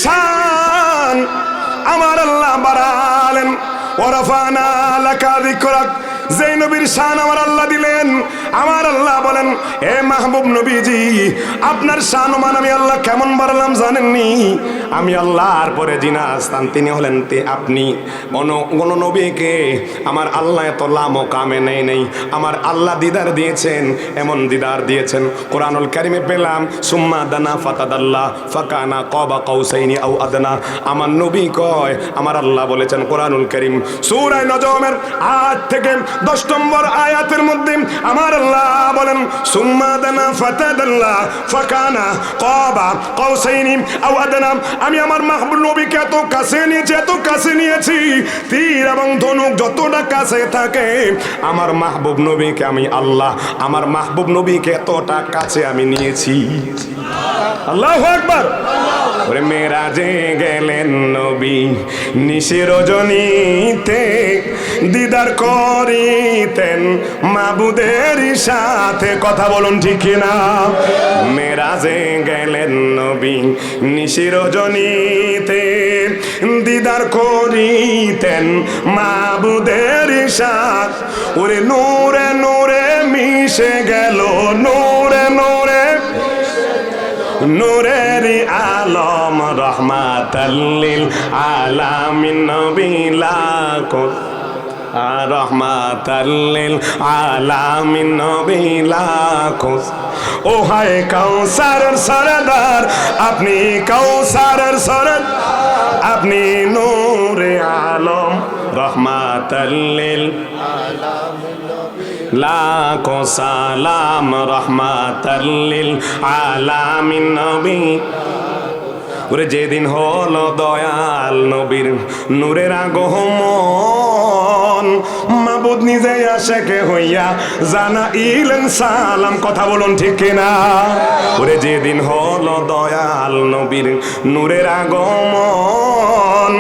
শান আমার আল্লাহ বাড়ালেন। ওয়ারাফানা লাকা যিকরাক, যেই নবীর শান আমার আল্লাহ দিলেন, আমার আল্লাহ বলেন এ মাহবুব নবীজি আপনার শানমান আমি আল্লাহ কেমন বাড়ালাম জানেননি? আমি আল্লাহর পরে যিনি স্থান তিনি হলেন আপনি। কোন নবীকে আমার আল্লাহ এত লামকামে নেই আমার আল্লাহ দিদার দিয়েছেন, এমন দিদার দিয়েছেন কোরআনুল কারিমে পেলাম সুম্মা দানা ফাতাদাল্লাহ ফাকানা কাবা কাউসাইনি আও আদনা। আমার নবী কয় আমার আল্লাহ বলেছেন কোরআনুল কারিম সূরা নজমের 8 থেকে 10 নম্বর আয়াতের মধ্যে আমার আল্লাহ বলেন সুম্মা দানা ফাতাদাল্লাহ ফাকানা কাবা কাউসাইনি আও আদনা। আমি আমার মাহবুব নবীকে এত কাছে নিয়েছি তীর এবং ধনুক যতটা কাছে থাকে আমার মাহবুব নবীকে আমি আল্লাহ আমার মাহবুব নবীকে এতটা কাছে আমি নিয়েছি। আল্লাহু আকবার। ওরে মেরাজে গেলেন নবী নিশি রজনীতে দিদার করিতেন মাবুদের সাথে, কথা বলুন ঠিক কিনা? মেরাজে গেলেন নবী নিশি রজনীতে দিদার করিতেন মাবুদের সাথে। ওরে নূরে নূরে মিশে গেল নূরে নূরে নূরের আলম রহমাতাল লিল আলামিন নবী লাখো রহমাতাল লিল আলামিন নবী লাখো। ও হায় কাউসারের সরদার আপনি, কাউসারের সরদার আপনি, নূরে আলম রহমাতাল লিল লাখো সালাম রহমাতাল লিল আলামিন নবী। ওরে যেদিন হলো দয়াল নবীর নূরের আগমন মাবুদ নিজে আশেকে হইয়া জানাইলেন সালাম, কথা বলুন ঠিক কিনা? ওরে যেদিন হলো দয়াল নবীর নূরের আগমন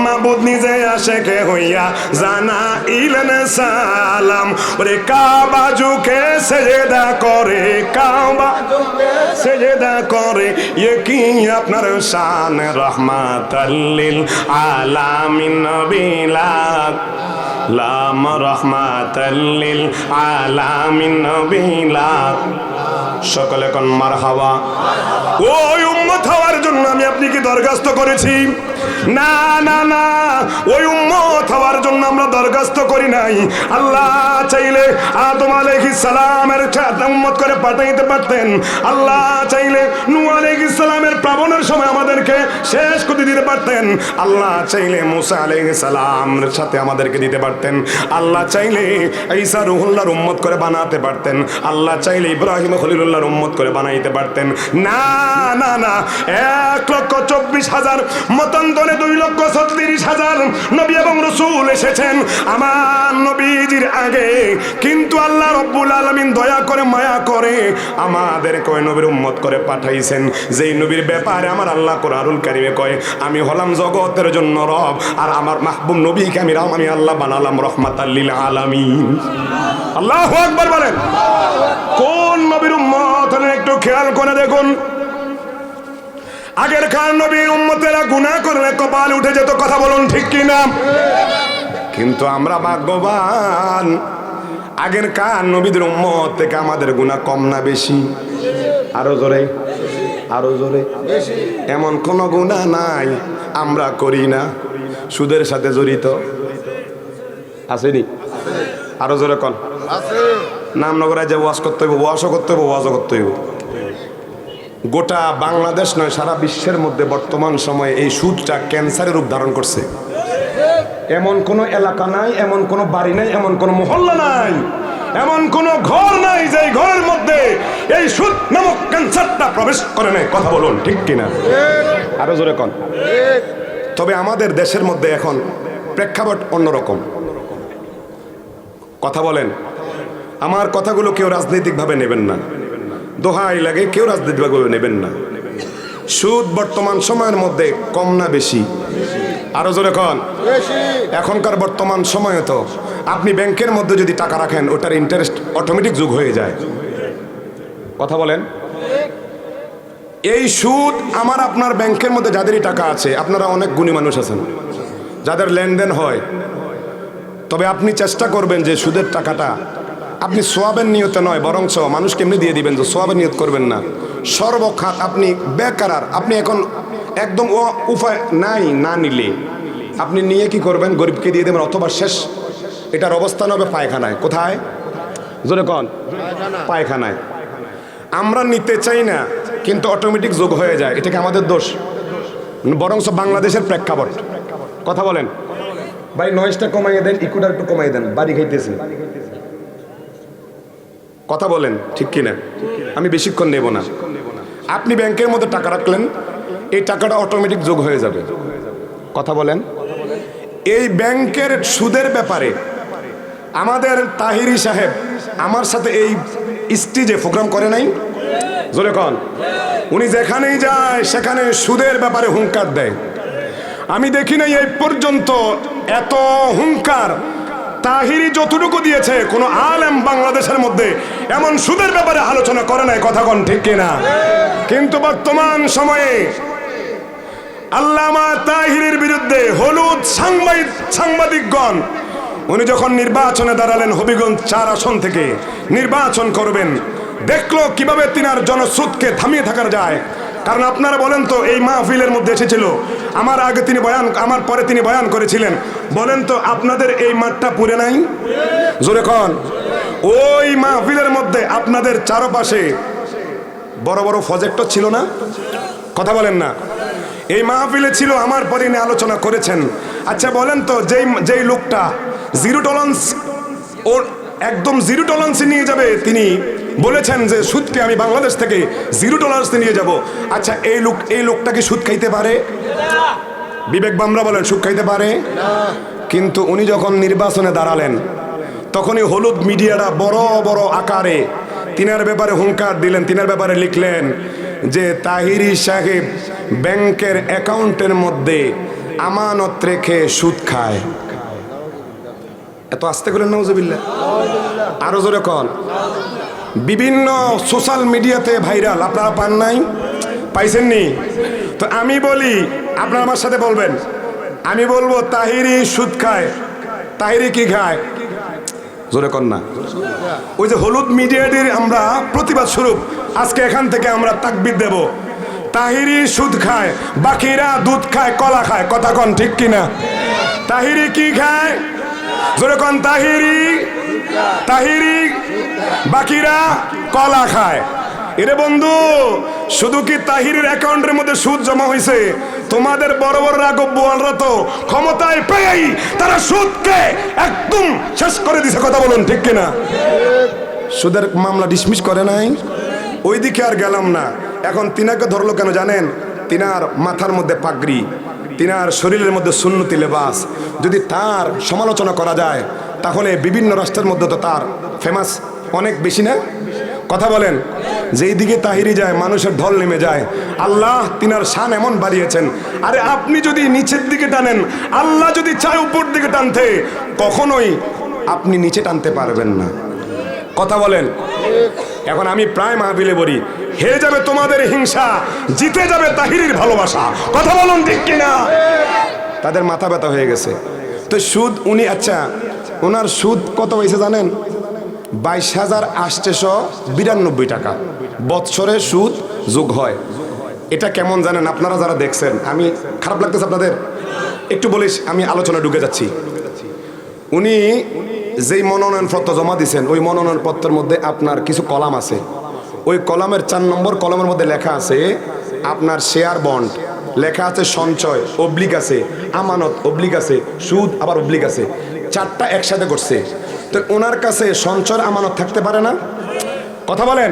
মাবুদ নিজে আশেকে হইয়া জানাইলেন সালাম। ওরে কাবা ঝুঁকে সেজদা করে, কাবা সেজদা করে এ কি আপনার শান রহমাতাল লিল আলামিন নবী লাম রহমাতাল লিল আলামিন নবী লাম। সকলে কোন মারহাবা। ওই উম্মত হওয়ার জন্য আমি আপনি কি দরখাস্ত করেছি? না না না, ওই উম্মত হওয়ার জন্য আমরা দরখাস্ত করি নাই। আল্লাহ চাইলে আদম আলাইহিস সালামের উম্মত করে পাঠাইতে পারতেন। আল্লাহ চাইলে নূহ আলাইহিস সালামের প্লাবনের সময় আমাদেরকে শেষ করে দিতে পারতেন। আল্লাহ চাইলে মুসা আলাইহিস সালামের সাথে আমাদেরকে দিতে পারতেন। আল্লাহ চাইলে ঈসা রূহুল্লাহর উম্মত করে বানাতে পারতেন। আল্লাহ চাইলে ইব্রাহিম খলিলুল্লাহর উম্মত করে বানাইতে পারতেন। না না না, 1,24,000 মতান্তরে 2,36,000 নবী এবং রাসূল এসেছেন আমার নবীজির আগে, কিন্তু আল্লাহ রব্বুল আলামিন দয়া করে মায়া করে আমাদের কয় নবীর উম্মত করে পাঠাইছেন, যেই নবীর ব্যাপারে আমার আল্লাহ কোরআনুল কারীমে কয় আমি হলাম জগতের জন্য রব, আর আমার মাহবুব নবীকে আমি আল্লাহ বানালাম রহমাতাল লিল আলামিন। আল্লাহু আকবার বলেন। কোন নবীর উম্মত হলেন একটু খেয়াল করে দেখুন। আগের কার নবীর উম্মতেরা গুনাহ করলে কপাল উঠে যেত, কথা বলুন ঠিক কিনা? কিন্তু আমরা ভাগ্যবান, আগের কার নবীদের উম্মত থেকে আমাদের গুনাহ কম না বেশি? আরো জোরে, আরো জোরে। এমন কোন গুনাহ নাই আমরা করি না সুদের সাথে জড়িত, আসেনি? আরো জোরে কোন? নামনগরে যে ওয়াজ করতে হইব, ওয়াজও করতে হইব, ওয়াজও করতে হইব। গোটা বাংলাদেশ নয়, সারা বিশ্বের মধ্যে বর্তমান সময়ে এই সুদটা ক্যান্সারের রূপ ধারণ করছে। এমন কোনো এলাকা নাই, এমন কোনো বাড়ি নাই, এমন কোনো মহল্লা নাই, এমন কোনো ঘর নাই যে ঘরের মধ্যে এই সুদ নামক ক্যান্সারটা প্রবেশ করে নাই, কথা বলুন ঠিক কিনা? আরো জোরে কোন? তবে আমাদের দেশের মধ্যে এখন প্রেক্ষাপট অন্যরকম, কথা বলেন। আমার কথাগুলো কেউ রাজনৈতিকভাবে নেবেন না, দোহাই লাগে, কেউ রাজনৈতিকভাবে নেবেন না। সুদ বর্তমান সময়ের মধ্যে কম না বেশি? আরো জোরে কোন? এখনকার বর্তমান সময়ে তো আপনি ব্যাংকের মধ্যে যদি টাকা রাখেন ওটার ইন্টারেস্ট অটোমেটিক যোগ হয়ে যায়, কথা বলেন। এই সুদ আমার আপনার ব্যাংকের মধ্যে যাদেরই টাকা আছে, আপনারা অনেক গুণী মানুষ আছেন যাদের লেনদেন হয়, তবে আপনি চেষ্টা করবেন যে সুদের টাকাটা আপনি সোয়াবের নিয়তে নয়, বরঞ্চ মানুষকে এমনি দিয়ে দিবেন, যে সোয়াবের নিয়ত করবেন না। সর্বখাত আপনি বেকারার, আপনি এখন একদম উপায় নাই না নিলে আপনি নিয়ে কি করবেন, গরিবকে দিয়ে দেবেন, অথবা শেষ এটার অবস্থান হবে পায়খানায়। কোথায়? জোরে কন। পায়খানায়। আমরা নিতে চাই না কিন্তু অটোমেটিক যোগ হয়ে যায়, এটাকে আমাদের দোষ, বরঞ্চ বাংলাদেশের প্রেক্ষাপট। কথা বলেন ভাই, নয়েজটা কমাইয়ে দেন, ইকুটা একটু কমাইয়ে দেন, বাড়ি খাইতেছে। কথা বলেন ঠিক কিনা? আমি বেশিক্ষণ নেব না। আপনি ব্যাংকের মধ্যে টাকা রাখলেন, এই টাকাটা অটোমেটিক যোগ হয়ে যাবে। কথা বলেন। এই ব্যাংকের সুদের ব্যাপারে আমাদের তাহিরি সাহেব আমার সাথে এই স্টেজে প্রোগ্রাম করে নাই? জোরে কন। উনি যেখানেই যায় সেখানে সুদের ব্যাপারে হুঙ্কার দেয়। আমি দেখি নাই এই পর্যন্ত এত হুঙ্কার তাহিরি যতটুকু দিয়েছে কোন আলেম বাংলাদেশের মধ্যে এমন সুদের ব্যাপারে আলোচনা করে নাই। কথা কন ঠিক কিনা? কিন্তু বর্তমান সময়ে আল্লামা তাহিরির বিরুদ্ধে হলুদ সাংবাদিকগণ উনি যখন নির্বাচনে দাঁড়ালেন, হবিগঞ্জ 4 আসন থেকে নির্বাচন করবেন, দেখলো কিভাবে তিনার জনস্রোতকে থামিয়ে থাকা যায়। কারণ আপনারা বলেন তো, এই মাহফিলের মধ্যে এসেছিল, আমার আগে তিনি বয়ান, আমার পরে তিনি বয়ান করেছিলেন, বলেন তো আপনাদের এই মাঠটা পুরে নাই? জোরে কন। ওই মাহফিলের মধ্যে আপনাদের চারপাশে বড় বড় প্রজেক্টর ছিল না? কথা বলেন না। এই মাহফিলে ছিল, আমার পরে নিয়ে আলোচনা করেছেন। আচ্ছা বলেন তো, যেই লোকটা জিরো টলারেন্স, ও একদম জিরো টলারেন্সে নিয়ে যাবে, তিনি বলেছেন যে সুদকে আমি বাংলাদেশ থেকে জিরো টলারেন্সে নিয়ে যাব। আচ্ছা এই লোকটা কি সুদ খাইতে পারে? বিবেক বামরা বলেন সুদ খাইতে পারে? কিন্তু উনি যখন নির্বাচনে দাঁড়ালেন তখনই হলুদ মিডিয়ারা বড় বড় আকারে তিনার ব্যাপারে হুঙ্কার দিলেন, তিনার ব্যাপারে লিখলেন যে তাহিরি সাহেব ব্যাংকের অ্যাকাউন্টের মধ্যে আমানত রেখে সুদ খায়। এত আস্তে করে নাউজুবিল্লাহ, আরো জোরে কন। বিভিন্ন সোশ্যাল মিডিয়াতে ভাইরাল, আপনারা পান নাই? পাইছেননি? তো আমি বলি, আপনারা আমার সাথে বলবেন, আমি বলবো তাহিরি সুদ খায়। তাহিরি কি খায়? জোরে কন না। ওই যে হলুদ মিডিয়াটির আমরা প্রতিবাদ স্বরূপ আজকে এখান থেকে আমরা তাকবীর দেব। তাহিরি সুদ খায়, বাকিরা দুধ খায়, কলা খায়। কথা কন ঠিক কিনা? তাহিরি কি খায়? জোরে কন। তাহিরি বাকিরা কলা খায়। এরে বন্ধু, শুধু কি তাহিরের অ্যাকাউন্টের মধ্যে সুদ জমা হয়েছে? তোমাদের বড় বড় রাঘব বোয়ালরা তো ক্ষমতায় পেয়েই তারা সুদকে একদম শেষ করে দিছে। কথা বলুন ঠিক কিনা? সুদের মামলা ডিসমিস করে নাই। ওইদিকে আর গেলাম না। এখন তিনাকে ধরলো কেন জানেন? তিনার মাথার মধ্যে পাগড়ি, তিনার শরীরের মধ্যে সুন্নতি লেবাস। যদি তার সমালোচনা করা যায় তাহলে বিভিন্ন রাষ্ট্রের মধ্যে তো তার ফেমাস অনেক বেশি না? কথা বলেন। যেই দিকে তাহিরি যায় মানুষের ঢল নেমে যায়। আল্লাহ তিনার শান এমন বাড়িয়েছেন। আরে আপনি যদি নিচের দিকে টানেন, আল্লাহ যদি চায় উপর দিকে টানতে, কখনোই আপনি নিচে টানতে পারবেন না। কথা বলেন। এখন আমি প্রায় মাহফিলে বলি, হেরে যাবে তোমাদের হিংসা, জিতে যাবে তাহিরির ভালোবাসা। কথা বলুন ঠিক কিনা? তাদের মাথা ব্যথা হয়ে গেছে। তো সুদ উনি, আচ্ছা ওনার সুদ কত হয়েছে জানেন? 22,892 টাকা বৎসরে সুদ যোগ হয়। এটা কেমন জানেন? আপনারা যারা দেখছেন, আমি খারাপ লাগতেছে আপনাদের? একটু বলিস, আমি আলোচনা ঢুকে যাচ্ছি। উনি যেই মনোনয়নপত্র জমা দিয়েছেন, ওই মনোনয়নপত্রের মধ্যে আপনার কিছু কলাম আছে। ওই কলামের 4 নম্বর কলামের মধ্যে লেখা আছে আপনার শেয়ার বন্ড, লেখা আছে সঞ্চয়, অবলিক আছে, আমানত অবলিক আছে, সুদ আবার অবলিক আছে। 4টা একসাথে করছে। তো ওনার কাছে সঞ্চয় আমানত থাকতে পারে না? কথা বলেন।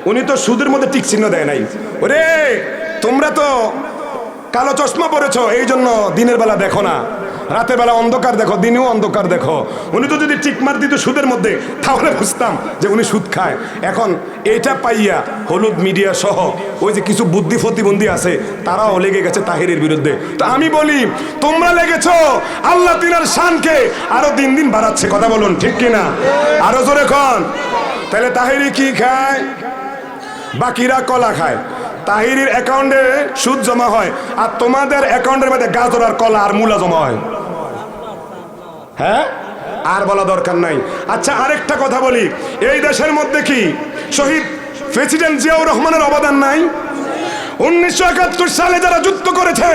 উনি তো সুদের মধ্যে টিক চিহ্ন দেয় নাই। ওরে তোমরা তো কালো চশমা পরেছ, এই জন্য দিনের বেলা দেখো না, রাতের বেলা অন্ধকার দেখো, দিনেও অন্ধকার দেখো। উনি তো যদি টিক মার দিত সুদের মধ্যে, তাহলে বুঝতাম যে উনি সুদ খায়। এখন এইটা পাইয়া হলুদ মিডিয়া সহ ওই যে কিছু বুদ্ধি প্রতিবন্ধী আছে, তারাও লেগে গেছে তাহিরের বিরুদ্ধে। তো আমি বলি, তোমরা লেগেছ, আল্লাহ তিনার শানকে আরো দিন দিন বাড়াচ্ছে। কথা বলুন ঠিক কিনা? আরো জোরে কন। তাহলে তাহিরি কি খায়? বাকিরা কলা খায়। তাহিরির অ্যাকাউন্টে সুদ জমা হয় আর তোমাদের অ্যাকাউন্টের মধ্যে গাজর আর কলা আর মূলা জমা হয়। হ্যাঁ, আর বলা দরকার নাই। আচ্ছা, আরেকটা কথা বলি, এই দেশের মধ্যে কি শহীদ প্রেসিডেন্ট জিয়াউর রহমানের অবদান নাই? 1971 সালে যারা যুদ্ধ করেছে,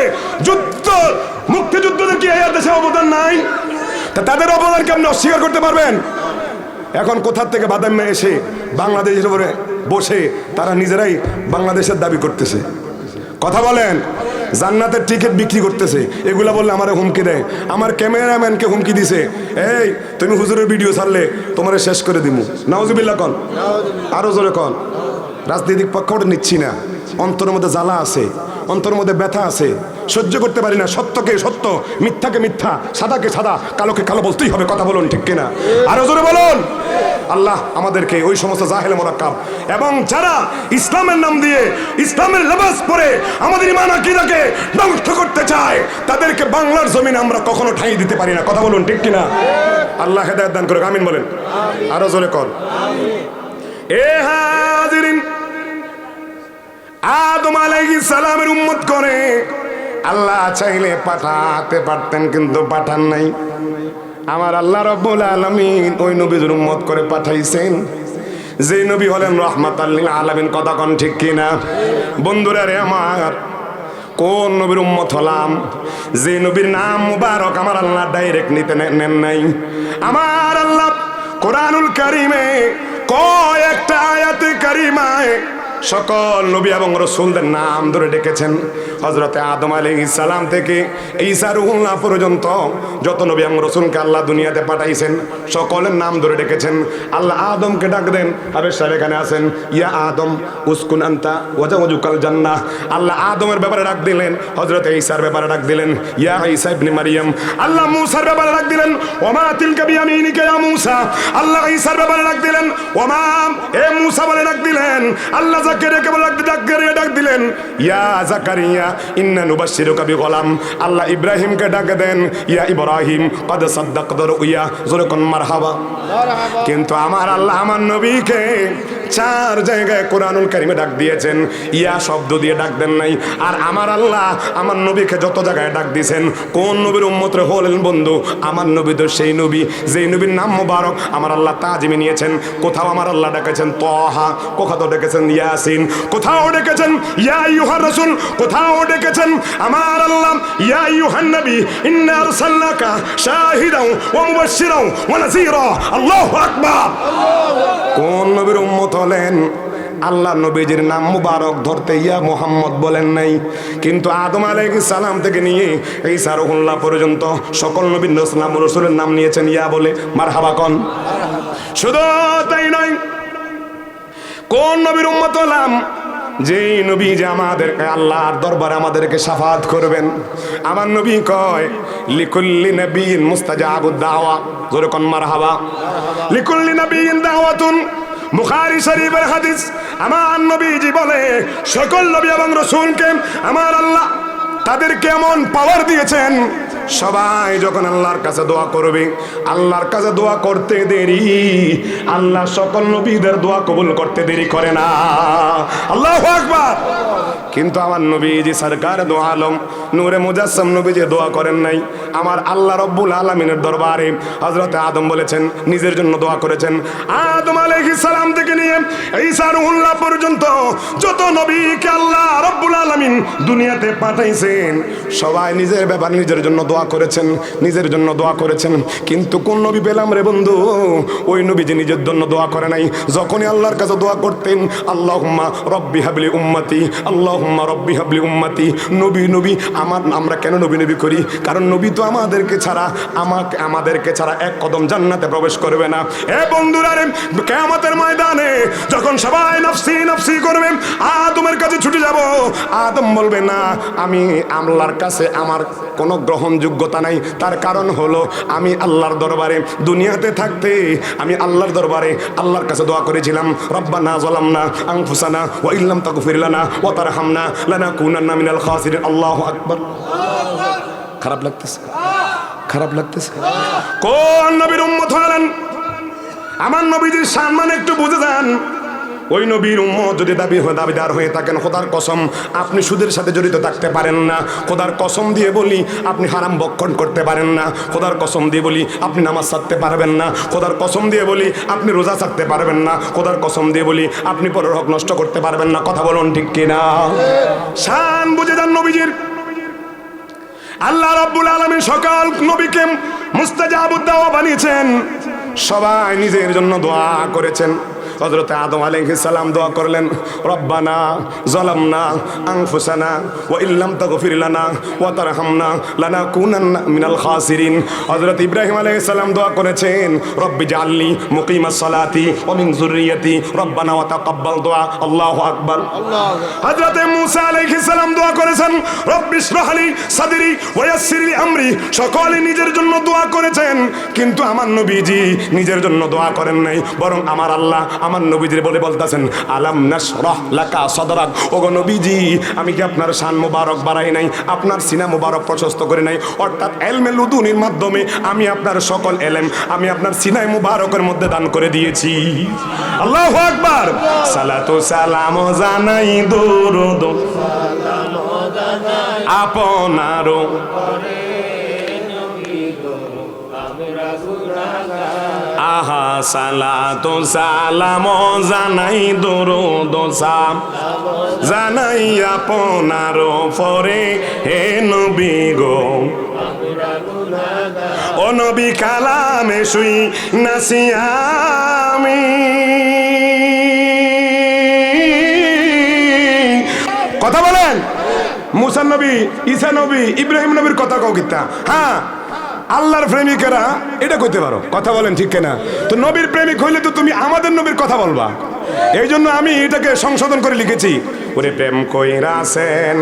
মুক্তিযুদ্ধদের কি এই দেশে অবদান নাই? তাদের অবদানকে আপনি অস্বীকার করতে পারবেন? এখন কোথার থেকে বাদামে এসে বাংলাদেশের উপরে বসে তারা নিজেরাই বাংলাদেশের দাবি করতেছে। কথা বলেন, জান্নাতের টিকিট বিক্রি করতেছে। এগুলা বললে আমার হুমকি দেয়, আমার ক্যামেরাম্যানকে হুমকি দিছে, এই তুমি হুজুরের ভিডিও ছাড়লে তোমার শেষ করে দিমু। নাউজুবিল্লাহ কন, আরো জোরে কন। রাজনৈতিক পক্ষটা নিচ্ছি না, অন্তরের মধ্যে জ্বালা আছে, অন্তরের মধ্যে ব্যথা আছে, সহ্য করতে পারি না। সত্যকে সত্য, মিথ্যাকে মিথ্যা, সাদাকে সাদা, কালোকে কালো বলতেই হবে। কথা বলুন, ঠিক কিনা? আরো জোরে বলুন। আল্লাহ আমাদেরকে ওই সমস্ত জাহেল মুরাক্কাব এবং যারা ইসলামের নাম দিয়ে ইসলামের লেবাস পরে আমাদের ঈমান আকীদাকে নষ্ট করতে চায়, তাদেরকে বাংলার জমিনে আমরা কখনো ঠাঁই দিতে পারি না। কথা বলুন, ঠিক কিনা? আল্লাহ হেদায়েত দান করুক, আমিন বলেন। আরো জোরে কর। এ হাজিরিন, আদম আলাইহিস সালামের উম্মত করে আল্লাহ চাইলে পাঠাতে পারতেন, কিন্তু পাঠান নাই। আমার আল্লাহ রাব্বুল আলামিন ওই নবীর উম্মত করে পাঠাইছেন, যে নবী হলেন রাহমাতাল লিল আলামিন। কথা কোন ঠিক কিনা? বন্ধুরা রে আমার, কোন নবীর উম্মত হলাম? যে নবীর নাম মুবারক আমার আল্লাহ ডাইরেক্ট নিতে নেন নাই। আমার আল্লাহ কোরআনুল কারীমে কয়েকটা আয়াতে কারিমায় সকল নবী এবং রাসূলদের নাম ধরে ডেকেছেন। হযরতে আদম আলাইহিস সালাম থেকে ঈসা রূহুল্লাহ পর্যন্ত যত নবী এবং রাসূলকে আল্লাহ দুনিয়াতে পাঠাইছেন, সকলের নাম ধরে ডেকেছেন। আল্লাহ আদমকে ডাক দেন, হাবেশ সাহেব এখানে আছেন, ইয়া আদম উসকুন আনতা ওয়া জাওজুকাল জান্নাহ। আল্লাহ আদমের ব্যাপারে ডাক দিলেন, হযরতে ঈসার ব্যাপারে ডাক দিলেন, ইয়া ঈসা ইবনে মারইয়াম। আল্লাহ মূসার ব্যাপারে ডাক দিলেন, ওমা তিলকা বিয়ামিনিকা ইয়া মূসা। আল্লাহ ঈসার ব্যাপারে ডাক দিলেন, ওমা এ মূসা বলে ডাক দিলেন। আল্লাহ জাকারিয়াকে বলে ডাক দিলেন, ইয়া জাকারিয়া ইন্না নুবাশশিরুকা বিগুলাম। আল্লাহ ইব্রাহিমকে ডাক দেন, ইয়া ইব্রাহিম ক্বাদ সাদ্দাকতা রুইয়া। জোরে কোন মারহাবা। কিন্তু আমার আল্লাহ আমার নবীকে 4 জায়গায় কোরআনুল কারীমে ডাক দিয়েছেন, ইয়া শব্দ দিয়ে ডাক দেন নাই। আর আমার আল্লাহ আমার নবীকে যত জায়গায় ডাক দিয়েছেন, কোন নবীর উম্মতরে হলেন বন্ধু? আমার নবী তো সেই নবী, যেই নবীর নাম মুবারক আমার আল্লাহ তাজিমে নিয়েছেন। কোথাও আমার আল্লাহ ডেকেছেন তাহা, কোথাও ডেকেছেন ইয়াসিন, কোথাও ডেকেছেন ইয়া আইয়ুহার রাসূল, কোথাও ডেকেছেন আমার আল্লাহ ইয়া আইয়ুহান নবী ইন্না আরসালনাকা শাহিদাও ওয়া মুবাশশিরাও ওয়া নাযীরা। আল্লাহু আকবার। কোন নবীর উম্মত হলেন? আল্লাহ নবীজির নাম মুবারক ধরতে ইয়া মুহাম্মদ বলেন নাই, কিন্তু আদম আলাইহিস সালাম থেকে নিয়ে ঈসা রূহুল্লাহ পর্যন্ত সকল নবীর রাসূলের নাম নিয়েছেন ইয়া বলে। মারহাবা কোন। শুধু তাই নয়, কোন নবীর উম্মত হলাম? যেই নবী যে আমাদেরকে আল্লাহর দরবারে আমাদেরকে শাফাআত করবেন। আমার নবী কয়, লিকুল্লি নবিয়্যিন মুস্তাজাবুদ দাওয়া। জোরে কোন মারহাবা। লিকুল্লি নবিয়্যিন দাওয়াতুন, বুখারী শরীফের হাদিস। আমার নবীজি বলে, সকল নবী এবং রাসূলকে আমার আল্লাহ তাদেরকে এমন পাওয়ার দিয়েছেন, সবাই যখন আল্লাহর কাছে দোয়া করবে, আল্লাহর কাছে দোয়া করতে দেরি, আল্লাহ সকল নবীদের দোয়া কবুল করতে দেরি করে না। আল্লাহু আকবার। কিন্তু আমার নবীজি সরকার দো আলম নূরে মুজাসসাম নবীজি দোয়া করেন নাই। আমার আল্লাহ রব্বুল আলামিনের দরবারে হযরত আদম বলেছেন, নিজের জন্য দোয়া করেছেন। আদম আলাইহিস সালাম থেকে নিয়ে ঈসা রূহুল্লাহ পর্যন্ত যত নবীকে আল্লাহ রব্বুল আলামিন দুনিয়াতে পাঠাইছেন, সবাই নিজের ব্যাপারে নিজের জন্য দোয়া করেছেন, নিজের জন্য দোয়া করেছেন। কিন্তু কোন নবী পেলাম রে বন্ধু? ওই নবী যে নিজের জন্য দোয়া করে নাই। যখনই আল্লাহর কাছে দোয়া করতেন, আল্লাহুম্মা রব্বি হাবলি উম্মতি, আল্লাহুম্মা রব্বি হাবলি উম্মতি। নবী নবী আমরা কেন নবী নবী করি? কারণ নবী তো আমাদেরকে ছাড়া এক কদম জান্নাতে প্রবেশ করবে না। এ বন্ধুরা রে, কিয়ামতের ময়দানে যখন সবাই নফসি নফসি করবে, আদমের কাছে ছুটে যাব। আদম বলবে, না, আমি আল্লাহর কাছে আমার কোনো গ্রহণযোগ্যতা নাই। তার কারণ হলো আমি আল্লাহর দরবারে দুনিয়াতে থাকতে আমি আল্লাহর দরবারে আল্লাহর কাছে দোয়া করেছিলাম, রব্বানা যালামনা আনফুসানা ওয়া ইল্লাম তাগফির লানা ওয়া তারহামনা লানাকুনান্না মিনাল খাসিরিন। আল্লাহু আকবার। খারাপ লাগতেছে? খারাপ লাগতেছে? কোন নবীর উম্মত হলেন? আমার নবীজির সম্মান একটু বুঝে যান। ওই নবীর উম্মত যদি দাবিদার হয়ে থাকেন, খোদার কসম আপনি সুদের সাথে জড়িত থাকতে পারেন না। খোদার কসম দিয়ে বলি আপনি হারাম ভক্ষণ করতে পারেন না। খোদার কসম দিয়ে বলি আপনি নামাজ ছাড়তে পারবেন না। খোদার কসম দিয়ে বলি আপনি রোজা ছাড়তে পারবেন না। খোদার কসম দিয়ে বলি আপনি পরের হক নষ্ট করতে পারবেন না। কথা বলুন ঠিক কিনা? শান বুঝে যান নবীজির। আল্লাহ রাব্বুল আলামিন সকল নবীকে মুস্তাজাবুদ দাওয়া বানিয়েছেন। সবাই নিজের জন্য দোয়া করেছেন। হযরত আদম আলাইহিস সালাম দোয়া করলেন, রব্বানা যালামনা আনফুসানা ওয়া ইল্লাম তাগফির লানা ওয়া তারহামনা লানাকুনান্না মিনাল খাসিরিন। হযরত ইব্রাহিম আলাইহিস সালাম দোয়া করেছেন, রব্বি জাআলনি মুকিমাস সালাতি ওয়া মিন যুররিয়্যাতি রব্বানা ওয়া তাকাব্বাল দুআ। আল্লাহু আকবার। হযরত মূসা আলাইহিস সালাম দোয়া করেছেন, রব্বি ইশরাহ লি সাদরি ওয়া ইয়াসসির লি আমরি। সকলে নিজের জন্য দোয়া করেছেন, কিন্তু আমার নবীজি নিজের জন্য দোয়া করেন নাই, বরং আমার আল্লাহ আমার নবীজির বলতেছেন, আলাম নাশরাহ লাকা সাদরাক। ওগো নবীজি, আমি কি আপনার শান মুবারক বাড়াই নাই, আপনার সিনা মুবারক প্রশস্ত করে নাই? অর্থাৎ এলমে লুদুনির মাধ্যমে আমি আপনার সকল এলেম আমি আপনার সিনায় মুবারকের মধ্যে দান করে দিয়েছি। আল্লাহু আকবার। সালাতু সালাম জানাই দরুদ আপনার আহা সালাতু সালাম জানাই দরুদ জানাই আপনার পরে হে নবী গো। ও নবী কালামে শুই নাসি আমি। কথা বলেন। মুসা নবী, ঈসা নবী, ইব্রাহিম নবীর কথা কও কিতা? হ্যাঁ, আল্লাহর প্রেমিকেরা এটা কইতে পারো। কথা বলেন ঠিক কিনা? তো নবীর প্রেমিক হইলে তো তুমি আমাদের নবীর কথা বলবা। এই জন্য আমি এটাকে সংশোধন করে লিখেছি, ওরে প্রেম কইরাছেন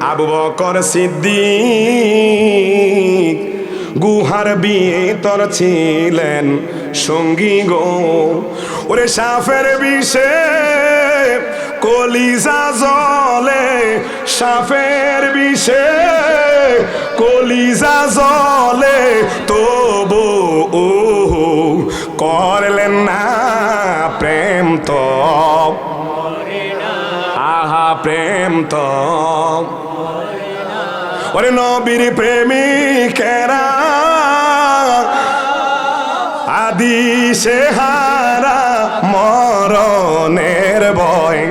আবু বকর সিদ্দিক, গুহার বিয়ে তোর ছিলেন সঙ্গী গো। ওরে সাফের বিষে কলিজা জলে, সাফের বিষে কলিজা জলে, তবু ও করলেন না প্রেম তো। আহা প্রেম তো। ওরে নবীর প্রেমিকেরা আদি সে হারা মরণের ভয়,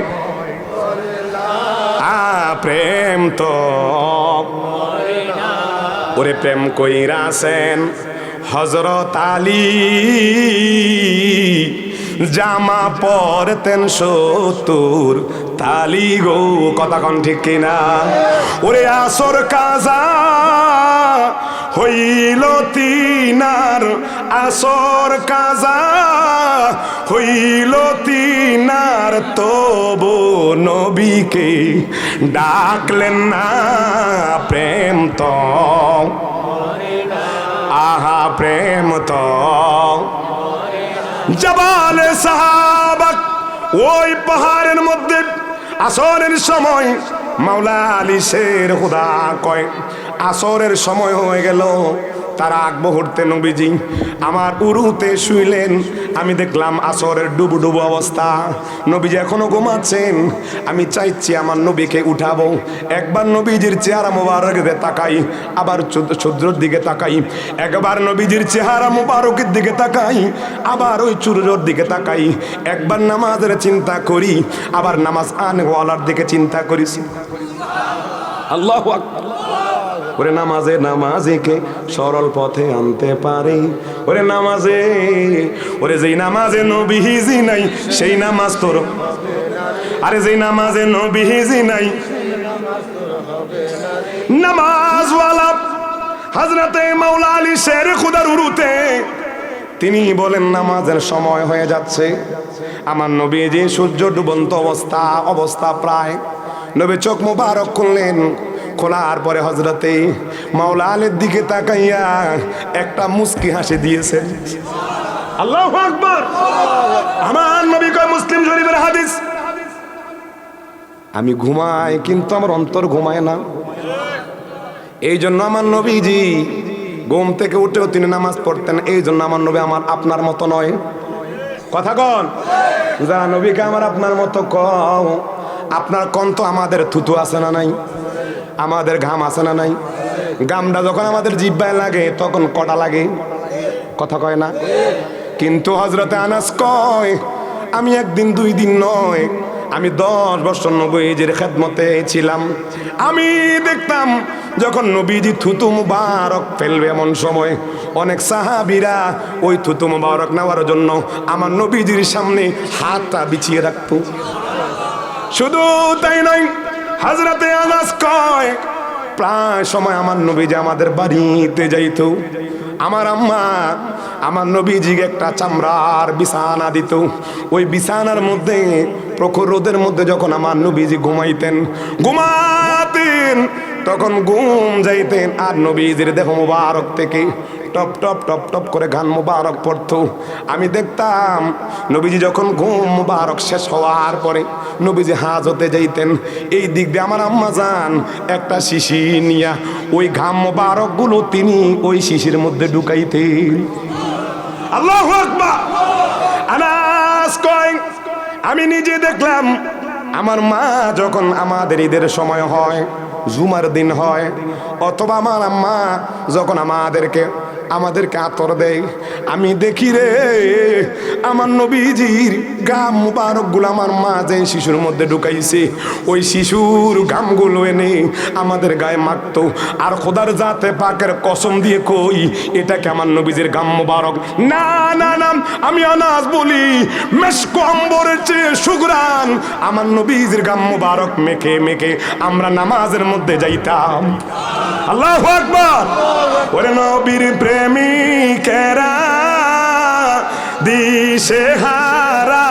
প্রেম তো। ওরে প্রেম কইরাছেন হযরত আলী, জামা পরতেন ৭০ তালি গো। কথা কন ঠিক কিনা? ওরে আসর কাজা হইল তিনার, আসর কাজা হইল তিনার, তবু নবীকে ডাকলেন না প্রেম তো। আহা প্রেম তো। জাবালে সাহাবাক, ওই পাহাড়ের মধ্যে আসরের সময় মাওলা আলী শের খুদা কয়, আসরের সময় হয়ে গেল, তারা আগ মুহূর্তে নবীজি আমার উরুতে শুইলেন। আমি দেখলাম আসরের ডুবু ডুবু অবস্থা, নবীজি এখনো ঘুমাচ্ছেন। আমি চাইছি আমার নবীকে উঠাবো। একবার নবীজির চেহারা মোবারকের দিকে তাকাই, আবার চুদ্রর দিকে তাকাই, একবার নবীজির চেহারা মোবারকের দিকে তাকাই, আবার ওই চুদ্রর দিকে তাকাই। একবার নামাজের চিন্তা করি, আবার নামাজ আনওয়ালার দিকে চিন্তা করিছি। আল্লাহু আকবার। ওরে নামাজে নামাজিকে সরল পথে আনতে পারে। ওরে নামাজে, ওরে যেই নামাজে নবীজি নাই সেই নামাজ তোর, আরে যেই নামাজে নবীজি নাই নামাজওয়ালা হযরতে মাওলা আলী শের খুদার উরুতে তিনি বলেন নামাজের সময় হয়ে যাচ্ছে। আমার নবীজি সূর্য ডুবন্ত অবস্থা প্রায়। নবী চোখ মুবারক খুললেন, খোলার পরে হযরতে মাওলা আলীর দিকে তাকাইয়া একটা মুস্কি হাসি দিয়েছেন। আল্লাহু আকবার। আমার নবী কয়, মুসলিম শরীফের হাদিস, আমি ঘুমাই কিন্তু আমার অন্তর ঘুমায় না। এই জন্য আমার নবীজি ঘুম থেকে উঠেও তিনি নামাজ পড়তেন। এই জন্য আমার নবী আমার আপনার মতো নয়। কথা কন। যারা নবীকে আমার আপনার মতো কও, আপনার কন্ত আমাদের থুতু আছে না নাই? আমাদের ঘাম আছে না নাই? ঘামটা যখন আমাদের জিহ্বায় লাগে তখন কটা লাগে? কথা কয় না? কিন্তু হযরতে আনাস কয়, আমি একদিন দুই দিন নয়, আমি 10 বছর নবীজির খেদমতে ছিলাম। আমি দেখতাম যখন নবীজি থুতু মুবারক ফেলবে এমন সময় অনেক সাহাবীরা ওই থুতু মুবারক নেওয়ার জন্য আমার নবীজির সামনে হাতটা বিছিয়ে রাখতো। শুধু তাই নয়, হযরতে আনাস কয়, প্রায় সময় আমার নবীজি আমাদের বাড়িতে যাইতো। আমার আম্মা আমার নবীজিকে একটা চামড়ার বিছানা দিত। ওই বিছানার মধ্যে প্রখর রোদের মধ্যে যখন আমার নবীজি ঘুমাতেন তখন ঘুম যাইতেন আর নবীজির দেহ মুবারক থেকে টপ টপ টপ টপ করে গান মুবারক পড়তো। আমি দেখতাম নবীজি যখন ঘুম মুবারক শেষ হওয়ার পরে নবীজি হাজতে যাইতেন, এই দিক দিয়ে আমার আম্মা যান একটা শিশি নিয়া ওই ঘাম মুবারক গুলো তিনি ওই শিশির মধ্যে ঢুকাইতেন। আল্লাহু আকবার। আনাস কয়, আমি নিজে দেখলাম আমার মা যখন আমাদের ঈদের সময় হয়, জুমার দিন হয়, অথবা আমার আম্মা যখন আমাদেরকে আতর দেয়, আমি দেখি রে আমার নবীজির গাম মুবারকগুলো আমার মা যে শিশুর মধ্যে ঢুকাইছে ওই শিশুর গামগুলো এনে আমাদের গায়ে মাখতো। আর খোদার জাতে পাকের কসম দিয়ে কই, এটাকে আমার নবীজির গাম মুবারক না না না, আমি আনাস বলি মেশক অম্বরের চেয়ে সুঘ্রাণ আমার নবীজির গাম মুবারক মেখে মেখে আমরা নামাজের মধ্যে যাইতাম। আল্লাহু আকবার। ওরে নবীর প্রেমিকেরা দিশে হারা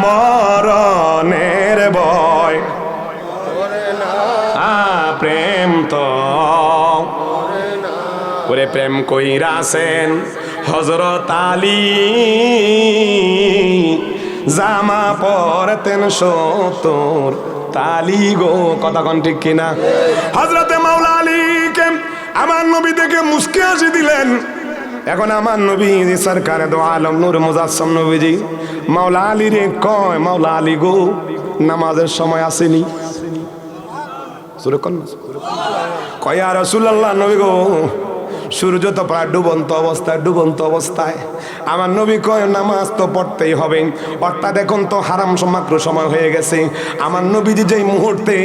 মরণের ভয়, প্রেম তো ওরে প্রেম কইরাছেন হযরত আলী, জামা পরতেন 70 তালি গো। কথা কোন ঠিক কিনা? হযরতে মাওলা আলীকে আমার নবী দেখে মুস্কি হাসি দিলেন। এখন আমার নবী সরকারে দো আলম নূর মুজাসসাম নবীজি মাওলা আলী রে কয়, মাওলা আলী গো নামাজের সময় আসেনি? সুরে কোন কয় ইয়া রাসূলুল্লাহ, নবী গো সূর্য তো প্রায় ডুবন্ত অবস্থায় আমার নবী কয় নামাজ তো পড়তেই হবে। অর্থাৎ এখন তো হারাম মাকরুহ সময় হয়ে গেছে। আমার নবীজি যেই মুহূর্তে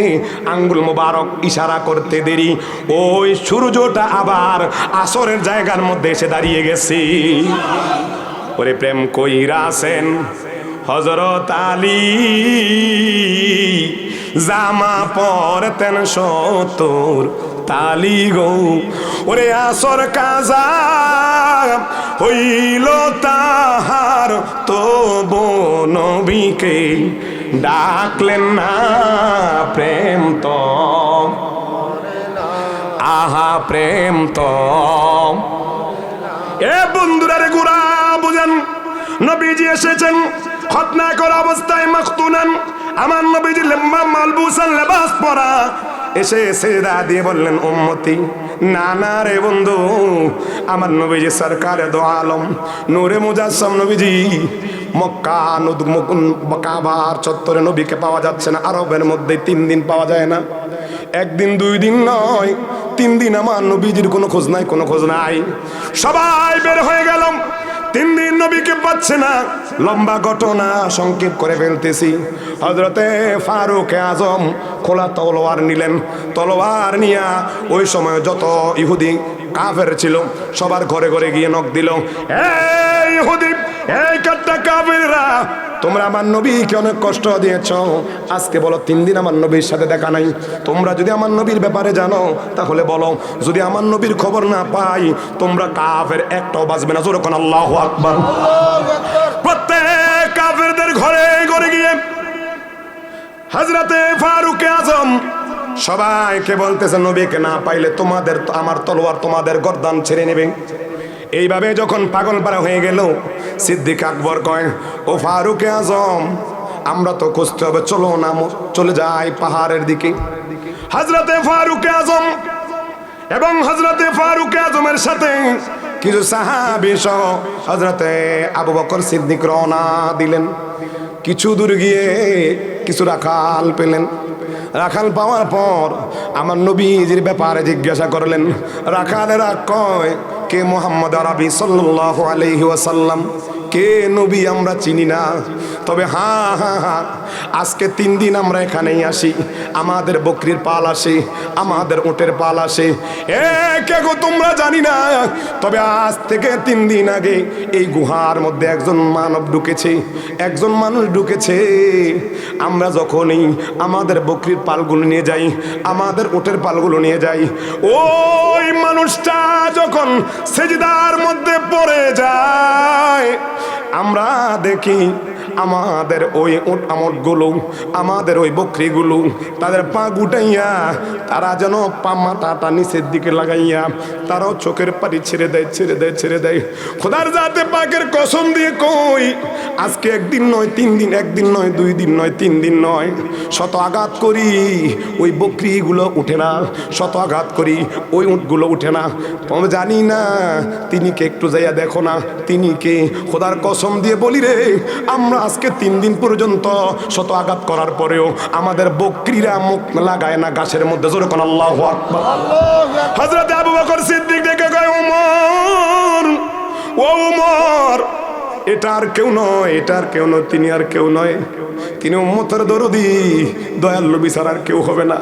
আঙ্গুল মুবারক ইশারা করতে দেরি, ওই সূর্যটা আবার আসরের জায়গার মধ্যে এসে দাঁড়িয়ে গেছে। ওরে প্রেম কইরাছেন হযরত আলী, জামা পরতেন 70 তালি গো। ওরে আসর কাজা হইল তাহার, তো নবীকে ডাকলেন না প্রেম তো, আহা প্রেম তো। এ বন্ধুরা রে গুড়া বুঝেন, নবীজি এসেছেন খতনা করা অবস্থায় মাখতুনান, আমার নবীজি লম্বা মালবুসান লেবাস পরা এসে সেজদা দিয়ে বললেন উম্মতি। না না রে বন্ধু, আমার নবীজি সরকারে দো আলম নূরে মুজাসসাম নবীজি মক্কা কাবার চত্বরে নবীকে পাওয়া যাচ্ছে না। আরবের মধ্যে 3 দিন পাওয়া যায় না, 1 দিন 2 দিন নয় 3 দিন আমার নবীজির কোনো খোঁজ নাই। সবাই বের হয়ে গেল, 3 দিন নবীকে পাচ্ছে না। লম্বা ঘটনা সংক্ষেপ করে ফেলতেছি। হযরতে ফারুক আজম খোলা তলোয়ার নিলেন। তলোয়ার নিয়া ওই সময় যত ইহুদি কাফের ছিল সবার ঘরে ঘরে গিয়ে নক দিল, এই ইহুদি, এই কাট্টা কাফেররা, তোমরা আমার নবীকে অনেক কষ্ট দিয়েছ, আজকে বলো 3 দিন আমার নবীর সাথে দেখা নাই। তোমরা যদি আমার নবীর ব্যাপারে জানো তাহলে বলো, যদি আমার নবীর খবর না পাই তোমরা কাফের একটাও বাঁচবে না। জোরে কোন আল্লাহু আকবার। প্রত্যেক কাফেরদের ঘরে ঘরে গিয়ে হযরতে ফারুক আজম সবাইকে বলতেছে, নবীকে না পাইলে তোমাদের আমার তলোয়ার তোমাদের গর্দান ছেড়ে নেবে। এইভাবে যখন পাগল পারা হয়ে গেল, সিদ্দিক আকবর কয়, ও ফারুক আজম, আমরা তো খুঁজতে হবে, চলো না চলে যাই পাহাড়ের দিকে। হযরতে ফারুক আজম এবং হযরতে ফারুক আজমের সাথে কিছু সাহাবী সহ হযরতে আবু বকর সিদ্দিক রওনা দিলেন। কিছু দূর গিয়ে কিছু রাখাল পেলেন। রাখাল পাওয়ার পর আমার নবীজির ব্যাপারে জিজ্ঞাসা করলেন। রাখালেরা কয়, কে মুহাম্মদ আরবি সাল্লাল্লাহু আলাইহি ওয়াসাল্লাম, কে নবী আমরা চিনি না, তবে হ্যাঁ হ্যাঁ হ্যাঁ আজকে 3 দিন আমরা এখানেই আসি, আমাদের বকরির পাল আসে, আমাদের উটের পাল আসে। কে গো তোমরা জানি না, তবে আজ থেকে 3 দিন আগে এই গুহার মধ্যে একজন মানব ঢুকেছে, একজন মানুষ ঢুকেছে। আমরা যখনই আমাদের বকরির পালগুলো নিয়ে যাই, আমাদের উটের পালগুলো নিয়ে যাই, ওই মানুষটা যখন সেজদার মধ্যে পড়ে যায়, আমরা দেখি আমাদের ওই উট আমটগুলো, আমাদের ওই বকরিগুলো তাদের পা গুটাইয়া তারা যেন পা মাথাটা নিচের দিকে লাগাইয়া তারাও চোখের পানি ছেড়ে দেয়, ছেড়ে দেয়, ছেড়ে দেয়। খোদার জাতে পাকের কসম দিয়ে কই, আজকে 1 দিন নয় 3 দিন, 1 দিন নয় 2 দিন নয় 3 দিন নয়, শত আঘাত করি ওই বকরিগুলো উঠে না, শত আঘাত করি ওই উটগুলো উঠে না। আমি জানি না তিনি কে, একটু যাইয়া দেখো না তিনি কে। খোদার কসম দিয়ে বলি রে, আমরা আজকে 3 দিন পর্যন্ত শত আঘাত করার পরেও আমাদের বকরিরা মুখ লাগায় না গাছের মধ্যে। জোরে কোন আল্লাহু আকবার। হযরত আবু বকর সিদ্দিক ডেকে কয়, ওমর, ও ওমর, এটা আর কেউ নয়, এটা আর কেউ নয়, তিনি আর কেউ নয়, তিনি উম্মতের দরদি, দয়াল নবী ছাড়া আর কেউ হবে না।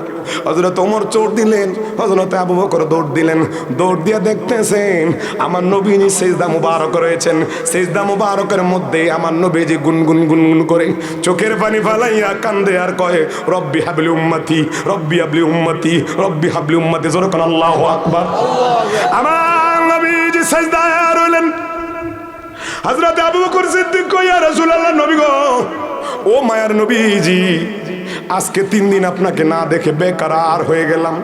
হযরত ওমর চোট দিলেন, হযরত আবু বকর দৌড় দিলেন। দৌড় দিয়ে দেখতেছেন আমার নবীজি সেজদা মুবারক রয়েছেন, সেজদা মুবারকের মধ্যে আমার নবীজি গুনগুন গুনগুন করে চোখের পানি ফালাইয়া কান্দে আর কয়, রব্বি হাবলি উম্মতি, রব্বি হাবলি উম্মতি, রব্বি হাবলি উম্মতি। জোরে কোন আল্লাহু আকবার। আমার নবীজি সেজদায় রইলেন। হযরত আবু বকর সিদ্দিক কয়, ইয়া রাসূলুল্লাহ, নবী গো, ও মায়ার নবীজি, আজকে 3 দিন আপনাকে না দেখে বেকরার হয়ে গেলাম।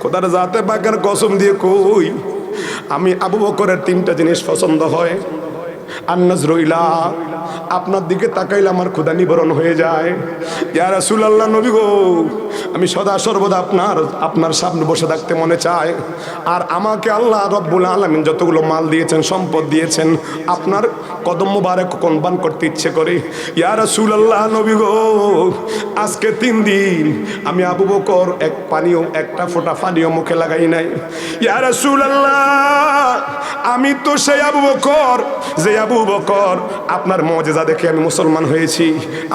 খোদার জাতে পাকের কসম দিয়ে কই, আমি আবু বকরের 3টা জিনিস পছন্দ হয়। আন-নাজরু ইলা, আপনার দিকে তাকাইলে আমার ক্ষুধা নিবারণ হয়ে যায়। ইয়া রাসূলুল্লাহ, নবী গো, আমি সদা সর্বদা আপনার সামনে বসে থাকতে মনে চায়। আর আমাকে আল্লাহ রব্বুল আলামিন যতগুলো মাল দিয়েছেন, সম্পদ দিয়েছেন, আপনার কদম মুবারক কোরবান করতে ইচ্ছে করে। ইয়া রাসূলুল্লাহ, নবী গো, আজকে 3 দিন আমি আবু বকর একটা ফোঁটা পানিও মুখে লাগাই নাই। ইয়া রাসূলুল্লাহ, আমি তো সেই আবু বকর, যে আবু বকর আপনার মুজিজা দেখে আমি মুসলমান হয়েছি।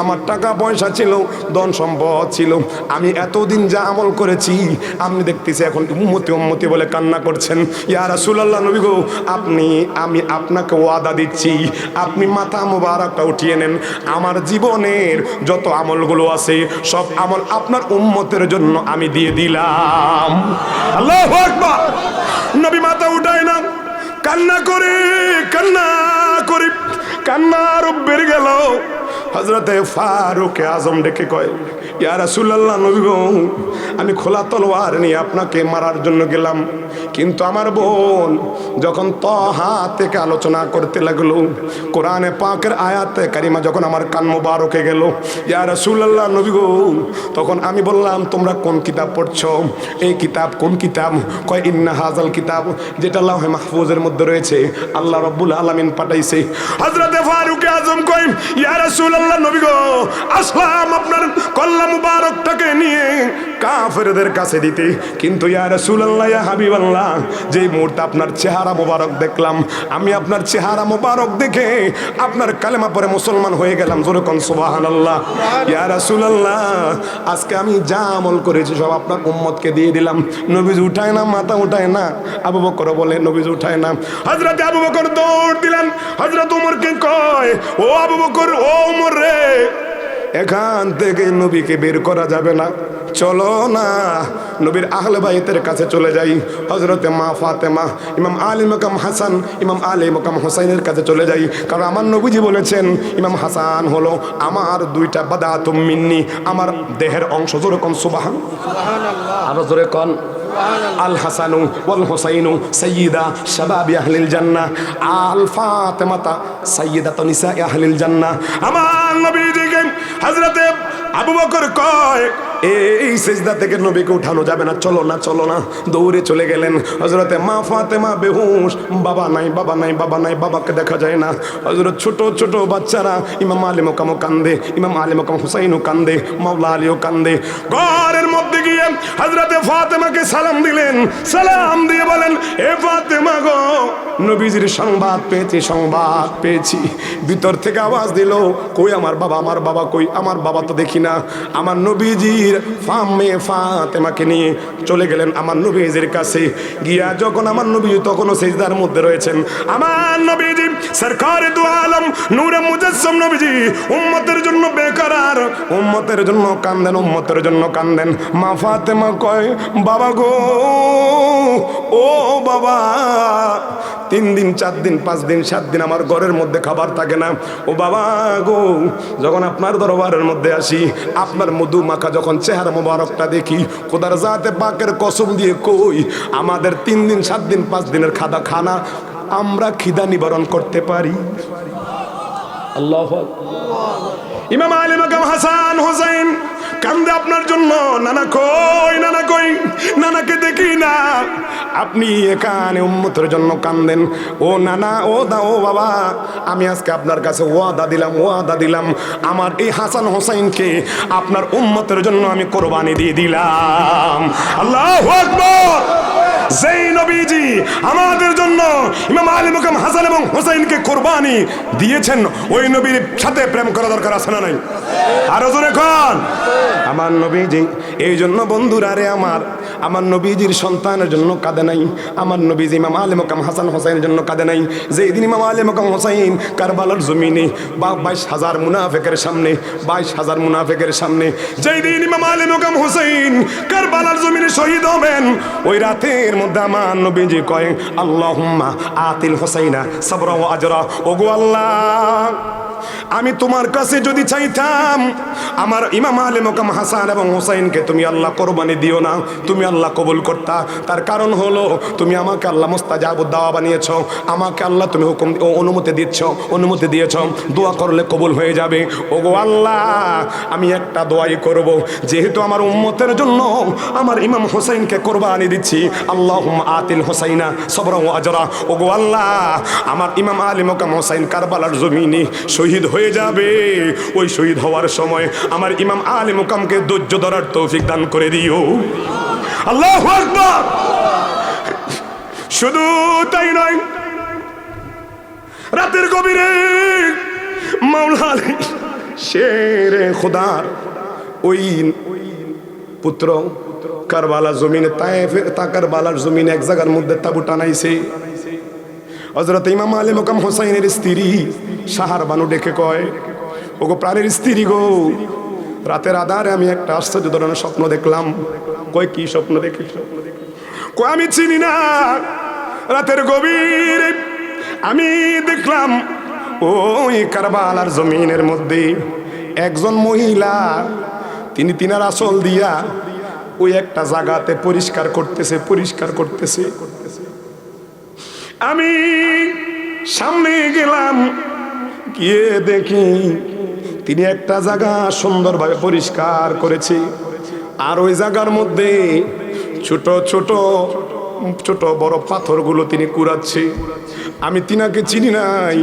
আমার টাকা পয়সা ছিল, ধন সম্পদ ছিল, আমি এতদিন যা আমল করেছি, আপনি দেখতেছি এখন উম্মতি উম্মতি বলে কান্না করছেন। ইয়া রাসূলুল্লাহ, নবী গো, আমি আপনাকে ওয়াদা দিচ্ছি, আপনি মাথা মুবারকটা উঠিয়ে নেন, আমার জীবনের যত আমলগুলো আছে সব আমল আপনার উম্মতের জন্য আমি দিয়ে দিলাম। আল্লাহু আকবার। নবী মাথা উঠায় না, কান্না করে কান্না করে কান্না আরো বেড়ে গেল। হযরতে ফারুক আজম ডেকে কয়, ইয়া রাসূলুল্লাহ, নবী গো, আমি খোলা তলোয়ার নিয়ে আপনাকে মারার জন্য গেলাম, কিন্তু আমার বোন যখন তাহা থেকে আলোচনা করতে লাগলো, কোরআনে পাকের আয়াতে কারিমা যখন আমার কান মোবারকে গেল, ইয়া রাসূলুল্লাহ, নবী গো, তখন আমি বললাম, তোমরা কোন কিতাব পড়ছো? এই কিতাব কোন কিতাব? কয়, ইন্না হাযাল কিতাব, যেটা লাওহে মাহফুজের মধ্যে রয়েছে, আল্লাহ রাব্বুল আলামিন পাঠাইছে। হযরতে ফারুক আজম কয়, ইয়া রাসূলুল্লাহ, নবী গো, আসলাম আপনার কল্লা মুবারকটাকে নিয়ে কাফেরদের কাছে দিতে, কিন্তু ইয়া রাসূলুল্লাহ, ইয়া হাবিবাল্লাহ, যেই মুহূর্তে আপনার চেহারা মোবারক দেখলাম, আমি আপনার চেহারা মোবারক দেখে আপনার কালেমা পড়ে মুসলমান হয়ে গেলাম। জোরে কোন সুবহানাল্লাহ। ইয়া রাসূলুল্লাহ, আজকে আমি যা আমল করেছি সব আপনার উম্মতকে দিয়ে দিলাম। নবীজি উঠায় না, মাথা উঠায় না। আবু বকর বলে, নবীজি উঠায় না। হযরতে আবু বকর দৌড় দিলেন, হযরত ওমরকে কয়, ও আবু বকর, ও ওমর রে, এখান থেকে নবীকে বের করা যাবে না, চলো না নবীর আহলে বাইতের কাছে চলে যাই। হযরতে মা ফাতেমা, ইমাম আলী মাকাম হাসান, ইমাম আলী মাকাম হোসাইনের কাছে চলে যাই, কারণ আমার নবীজি বলেছেন ইমাম হাসান হলো আমার 2টা বাদাতুম মিন্নি, আমার দেহের অংশ। জোরে কোন সুবহানাল্লাহ। আরো জোরে কোন আল হাসানু ওয়াল হুসাইনু সাইয়্যিদা শাবাবি আহলিল জান্নাহ, আল ফাতেমাতা সাইয়্যিদাতু নিসাই আহলিল জান্নাহ। আমার নবীজিকে হযরতে আবু বকর কয়, এই সিজদা থেকে নবীকে উঠানো যাবে না, চলো না চলো না, দৌড়ে চলে গেলেন। হযরতে মা ফাতেমা বেহুশ, বাবা নাই বাবা নাই বাবা নাই, বাবাকে দেখা যায় না। হযরত ছোট ছোট বাচ্চারা, ইমাম আলী মোকামও কান্দে, ইমাম আলী মোকাম হুসাইনও কান্দে, মাওলা আলীও কান্দে। ঘরের মধ্যে গিয়ে হযরতে ফাতেমাকে সালাম দিলেন, সালাম দিয়ে বলেন, এ ফাতেমা গো, নবীজির সংবাদ পেয়েছি, সংবাদ পেয়েছি। ভিতর থেকে আওয়াজ দিল, কই আমার বাবা, আমার বাবা কই, আমার বাবা তো দেখি না। আমার নবীজির ফামে ফাতেমাকে নিয়ে চলে গেলেন আমার নবীজির কাছে। গিয়া যখন আমার নবী তখনও সিজদার মধ্যে রয়েছেন, আমার নবীজি সরকারে দু আলম নূরে মুজাসসাম নবীজি উম্মতের জন্য বেকরার, উম্মতের জন্য কান্দেন, উম্মতের জন্য কান্দেন। মা ফাতেমা কয়, বাবা গো, ও বাবা, 3 দিন 4 দিন 5 দিন 7 দিন আমার ঘরের মধ্যে খাবার থাকে না। ও বাবা গো, যখন আপনার দরবারের মধ্যে আসি, আপনার মধু মাখা যখন চেহারা মোবারকটা দেখি, খোদার জাতে পাকের কসম দিয়ে কই, আমাদের 3 দিন 7 দিন 5 দিনের খানা আমরা খিদা নিবারণ করতে পারি। আল্লাহু আকবার। ইমাম আলী মাকাম হাসান হোসেন কান্দে আপনার জন্য। নানা কই, নানা কই, নানাকে দেখি না। আপনি এখানে উম্মতের জন্য কান্দেন। ও নানা, ও দা, ও বাবা, আমি আজকে আপনার কাছে ওয়াদা দিলাম, ওয়াদা দিলাম, আমার এই হাসান হোসেনকে আপনার উম্মতের জন্য আমি কোরবানি দিয়ে দিলাম। আল্লাহু আকবার। যেই নবীজি আমাদের জন্য ইমাম আলী মুকাম হাসান এবং হোসেনকে কোরবানি দিয়েছেন, ওই নবীর সাথে প্রেম করা দরকার আছে না নাই? আরো জোরে কোন আমার নবীজি। এই জন্য বন্ধুরা রে আমার নবীজির সন্তানের জন্য কাঁদে নাই, আমার নবীজি ইমাম আলী মুকাম হাসান হোসেনের জন্য কাঁদে নাই। যেই দিন ইমাম আলী মুকাম হোসেন কারবালার জমিনে 22,000 মুনাফিকের সামনে, 22,000 মুনাফিকের সামনে যেই দিন ইমাম আলী মুকাম হোসেন কারবালার জমিনে শহীদ হবেন, ওই রাতের মধ্যে আমার নবীজি কয়, আল্লাহুম্মা আতিল হোসাইনা সাবরা ওয়া আজরা। ওগো আল্লাহ, আমি তোমার কাছে যদি চাইতাম আমার ইমাম আলী মুকাম হাসান এবং হোসাইনকে তুমি আল্লাহ কোরবানি দিও না, তুমি আল্লাহ কবুল করতা। তার কারণ হলো তুমি আমাকে আল্লাহ মুস্তাজাবুদ দাওয়া বানিয়েছো, আমাকে আল্লাহ তুমি হুকুম অনুমতি দিয়েছো, দোয়া করলে কবুল হয়ে যাবে। ওগো আল্লাহ, আমি একটা দোয়াই করব, যেহেতু আমার উম্মতের জন্য আমার ইমাম হোসাইনকে কোরবানি দিচ্ছি, আল্লাহুম্মা আতিল হোসাইনা সাবরা ওয়া আজরা। ওগো আল্লাহ, আমার ইমাম আলী মুকাম হোসাইন কারবালার জমিনে শহীদ হয়ে যাবে, ওই শহীদ হওয়ার সময় আমার ইমাম আলী মুকামকে ধৈর্য ধরার তৌফিক দান করে দিও। আল্লাহু আকবার। শুধু তাই নয়, রাতের গভীরে মাওলা আলী শেরে খোদার ওই পুত্র কারবালা জমিনে কারবালার জমিনে এক জায়গার মধ্যে তাবু টানাইছে। হযরত ইমাম আলী মুকাম হোসাইনের স্ত্রী সাহার বানু ডেকে কয়, ওগো প্রাণের স্ত্রী গো, রাতের আধারে আমি একটা আশ্চর্য ধরনের স্বপ্ন দেখলাম। কয় কি স্বপ্ন দেখি? কয় আমি চিনি না। রাতের গভীরে আমি দেখলাম ওই কারবালার জমিনের মধ্যে একজন মহিলা, তিনি তিনার আসল দিয়া ওই একটা জায়গাতে পরিষ্কার করতেছে। আমি সামনে গেলাম, গিয়ে দেখি তিনি একটা জায়গা সুন্দরভাবে পরিষ্কার করেছে, আর ওই জায়গার মধ্যে ছোট ছোট ছোট বড় পাথরগুলো তিনি কুড়াচ্ছে। আমি তিনাকে চিনি নাই।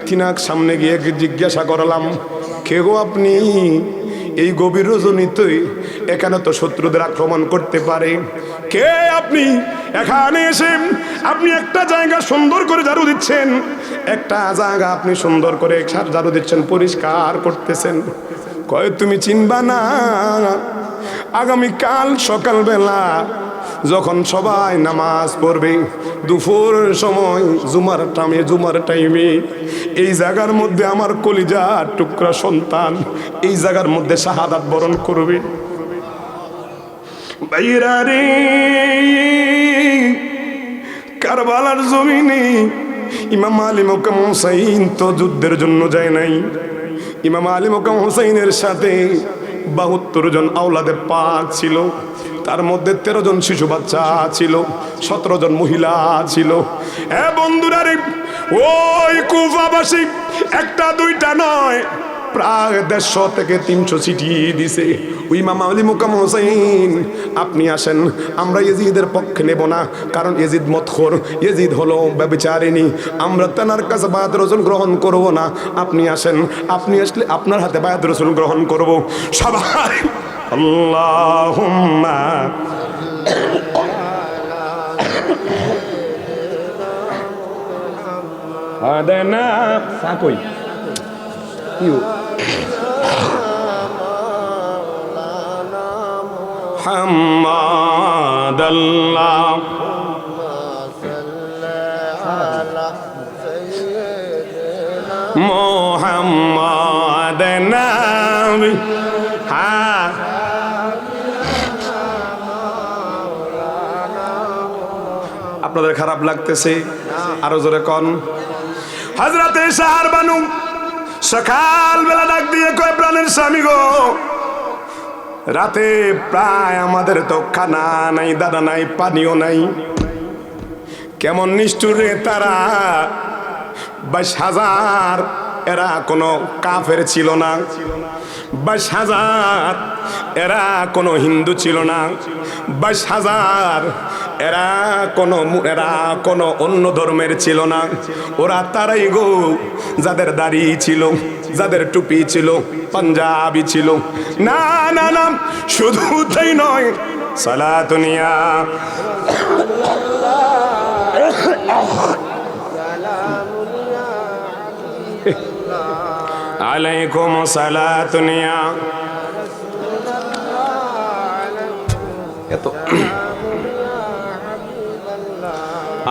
তিনাক সামনে গিয়ে জিজ্ঞাসা করলাম, কে গো আপনি? এই গভীর রজনীতে এখানে তো শত্রুদের আক্রমণ করতে পারে, কে আপনি? এখানে এসে আপনি একটা জায়গা সুন্দর করে ঝাড়ু দিচ্ছেন, একটা জায়গা আপনি সুন্দর করে ঝাড়ু দিচ্ছেন, পরিষ্কার করতেছেন। কয় তুমি চিনবা না, আগামীকাল সকালবেলা যখন সবাই নামাজ পড়বে, দুপুর সময় জুমার টাইমে এই জায়গার মধ্যে আমার কলিজার টুকরা সন্তান এই জায়গার মধ্যে শাহাদাত বরণ করবে। ভাইরা রে, কারবালার জমিনে ইমাম আলী মুকাম হোসাইন তো যুদ্ধের জন্য যায় নাই। ইমাম আলী মুকাম হোসাইনের সাথে 72 জন আওলাদে পাক ছিল, তার মধ্যে 13 জন শিশু বাচ্চা ছিল, 17 জন মহিলা ছিল। বন্ধুরা রে, ওই কুফাবাসী একটা দুইটা নয়, প্রায় 150 থেকে 300 চিঠি দিছে। ওই ইমাম আলী মুকাম হোসেন আপনি আসেন, আমরা ইয়েজিদের পক্ষে নেব না, কারণ ইয়েজিদ মতখোর, ইয়েজিদ হলো ব্যভিচারিণী, আমরা তেনার কাছে বায়াত রাসূল গ্রহণ করব না। আপনি আসেন, আপনি আসলে আপনার হাতে বায়াত রাসূল গ্রহণ করব। সবাই আল্লাহুম্মা হাদানা সাকই ইউ হামাদাল্লাহ মোহাম্মদ নবী। হ্যাঁ, আপনাদের খারাপ লাগতেছে? আরো জোরে কোন। হযরতে শাহর বানু সকাল বেলা ডাক দিয়ে কয়, প্রাণের স্বামী গো, রাতে প্রায় আমাদের তো খানা নাই, দানা নাই, পানিও নাই, কেমন নিষ্ঠুর রে তারা। 22,000 এরা কোনো কাফের ছিল না, 22,000 এরা কোনো হিন্দু ছিল না, 22,000 এরা কোনো অন্য ধর্মের ছিল না। ওরা তারাই গো যাদের দাড়ি ছিল, যাদের টুপি ছিল, পাঞ্জাবি ছিল। না না না, শুধু তাই নয়, সালাতুনিয়া আলাইকুম সালাতুনিয়া। এত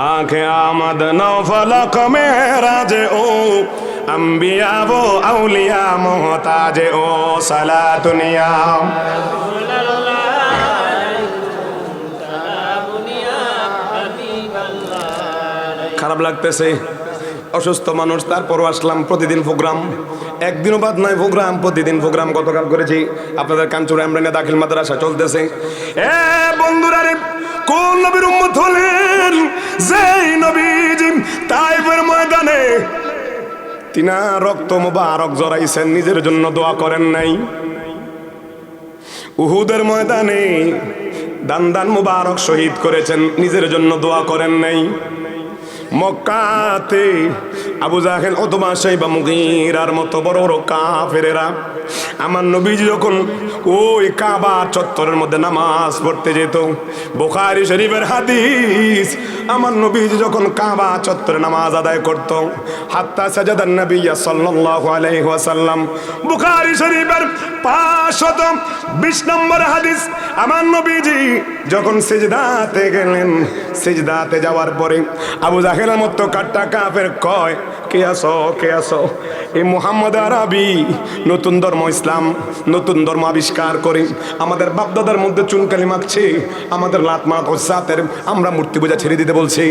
आंखें आमद नौ फलक मेराज ओ अंबिया वो औलिया मोहताज ओ सलातुनिया। খারাপ লাগতেছে, অসুস্থ মানুষ, তারপরও আসলাম। প্রতিদিন প্রোগ্রাম, একদিনও বাদ নয় প্রোগ্রাম, প্রতিদিন প্রোগ্রাম। গতকাল করেছি আপনাদের কাঞ্চুর এমরানে দাখিল মাদ্রাসা চলতেছে। এ বন্ধুরা রে, কোন নবীর উম্মত হলেন যেই নবীজি তাইফের ময়দানে তিনা রক্ত মুবারক জড়াইছেন, নিজের জন্য দোয়া করেন নাই? উহুদের ময়দানে দান মুবারক শহীদ করেছেন, নিজের জন্য দোয়া করেন নাই? মক্কাতে আবু জাহেল, উতবা, শাইবা, মুগীরার মতো বড় বড় কাফেরেরা আমার নবীজি যখন ওই কাবা চত্বরের মধ্যে নামাজ পড়তে যেত, বুখারী শরীফের হাদিস, আমার নবীজি যখন কাবা চত্বরে নামাজ আদায় করত, হাত্তা সাজাদান নবী সাল্লাল্লাহু আলাইহি ওয়াসাল্লাম, বুখারী শরীফের 520 নম্বর হাদিস, আমার নবীজি যখন সিজদাতে গেলেন, সিজদাতে যাওয়ার পরে আবু জাহেলের মতো কাট্টা কাফের কয়, কে আসো, কে আসো? এই মুহাম্মদ আরবি নতুন ধর্ম ইসলাম, নতুন ধর্ম আবিষ্কার করে আমাদের বাপদাদার মধ্যে চুনকালি মাখছে, আমাদের লাত মাত ওসাতের আমরা মূর্তি পূজা ছেড়ে দিতে বলছে,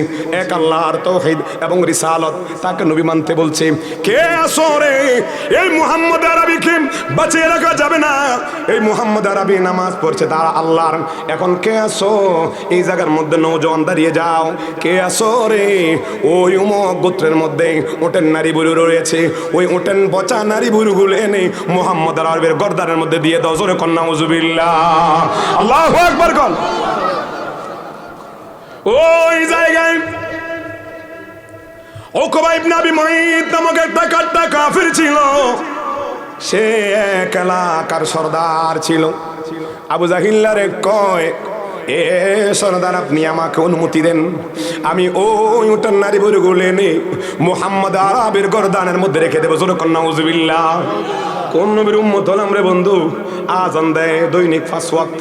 এক আল্লাহর তাওহীদ এবং রিসালত তাকে নবী মানতে বলছে। কে আসো রে? এই মুহাম্মদ আরবিকে বাঁচিয়ে রাখা যাবে না। এই মুহাম্মদ আরবি নামাজ পড়ছে তারা আল্লাহর। এখন কে আসো? এই জায়গার মধ্যে নওজওয়ান দাঁড়িয়ে যাও, কে আসো রে? ওই উমক গোত্রের মধ্যে ওটেন নারী বুড়ো রয়েছে, ওই ওটেন পচা নারী বুড়োগুলো এনে মুহাম্মদ আরবির গর্দানের মধ্যে দিয়ে দাও। জোরে কন্যা উযুবিল্লাহ, আল্লাহু আকবার কন। ওই জায়গায় উকবা ইবনে আবি মুঈত নামক একটা কাট্টা কাফির ছিল, সে এক এলাকার সরদার ছিল। আবু জাহিল্লারে কয়, এ সরদার, আপনি আমাকে অনুমতি দেন, আমি ওই উটের নারী বুড়োগুলো এনে মুহাম্মদ আরবির গর্দানের মধ্যে রেখে দেবো। জোরে কন্যা উযুবিল্লাহ। কোন নবীর উম্মত হলাম রে বন্ধু? আজান দেয় দৈনিক 5 ওয়াক্ত,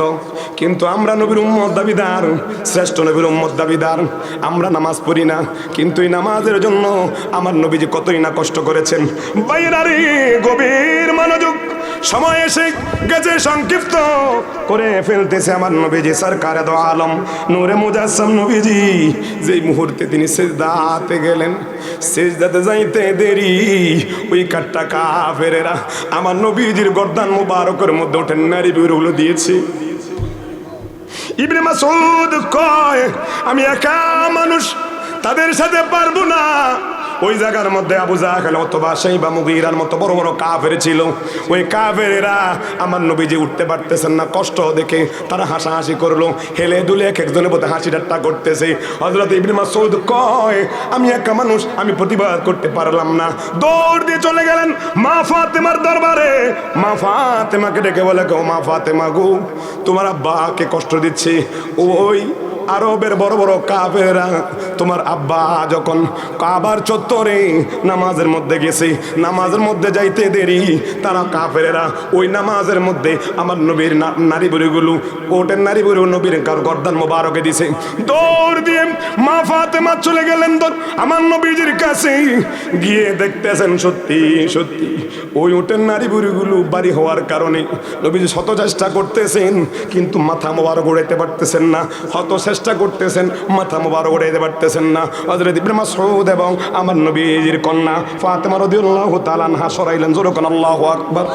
কিন্তু আমরা নবীর উম্মত দাবিদার, শ্রেষ্ঠ নবীর উম্মত দাবিদার। আমরা নামাজ পড়ি না, কিন্তু এই নামাজের জন্য আমার নবীজি কতই না কষ্ট করেছেন। বাইরারি গভীর মনোযোগ, সময় এসে গেছে সংক্ষিপ্ত করে ফেলতেছে। আমার নবীজি সরকারে দো আলম নূরে মুজাসসাম নবীজি যেই মুহূর্তে তিনি সিজদাতে গেলেন, সিজদাতে যাইতে দেরি ওই কাট্টা কাফেরেরা আমার নবীজির গর্দান মুবারকের মধ্যে ওঠেন নারী বুড়োগুলো দিয়েছে। ইবনে মাসউদ কয়, আমি একা মানুষ, তাদের সাথে পারবো না। ওই জায়গার মধ্যে আবু জাহেল অথবা শাইবা মুগীরার মতো বড় বড় কাফের ছিল। ওই কাফেরেরা আমার নবীজি উঠতে পারতেছেন না, কষ্ট দেখে তারা হাসাহাসি করলো, হেলে দুলে এক একজনের মধ্যে হাসি ঠাট্টা করতেছে। হযরত ইবনে মাসউদ কয়, আমি একা মানুষ, আমি প্রতিবাদ করতে পারলাম না, দৌড় দিয়ে চলে গেলেন মা ফাতেমার দরবারে। মা ফাতেমাকে ডেকে বলে, গো মা ফাতেমা গো, তোমার আব্বাকে কষ্ট দিচ্ছে। ওই আরবের বড় বড় কাফেররা তোমার আব্বা যখন কাবার চত্বরে নামাজের মধ্যে গেছে, নামাজের মধ্যে যাইতে দেরি, তারা কাফেরেরা ওই নামাজের মধ্যে আমার নবীর নারী বুড়িগুলো, ওটের নারী বুড়ি নবীর গর্দান মোবারকে দিছে। দৌড় দিয়ে মা ফাতেমা চলে গেলেন আমার নবীজির কাছে, গিয়ে দেখতেছেন সত্যি সত্যি ওই ওটের নারী বুড়িগুলো বাড়ি হওয়ার কারণে নবীজি শত চেষ্টা করতেছেন কিন্তু মাথা মোবারক উড়াইতে পারতেছেন না, শত চেষ্টা করতেছেন মাথা মোবারক উড়াইতে পারতেছেন না। হযরত ইবনে মাসউদ এবং আমার নবীজির কন্যা ফাতেমা রাদিয়াল্লাহু তাআলা আনহা সরাইলেন, জোরে কোন আল্লাহু আকবার।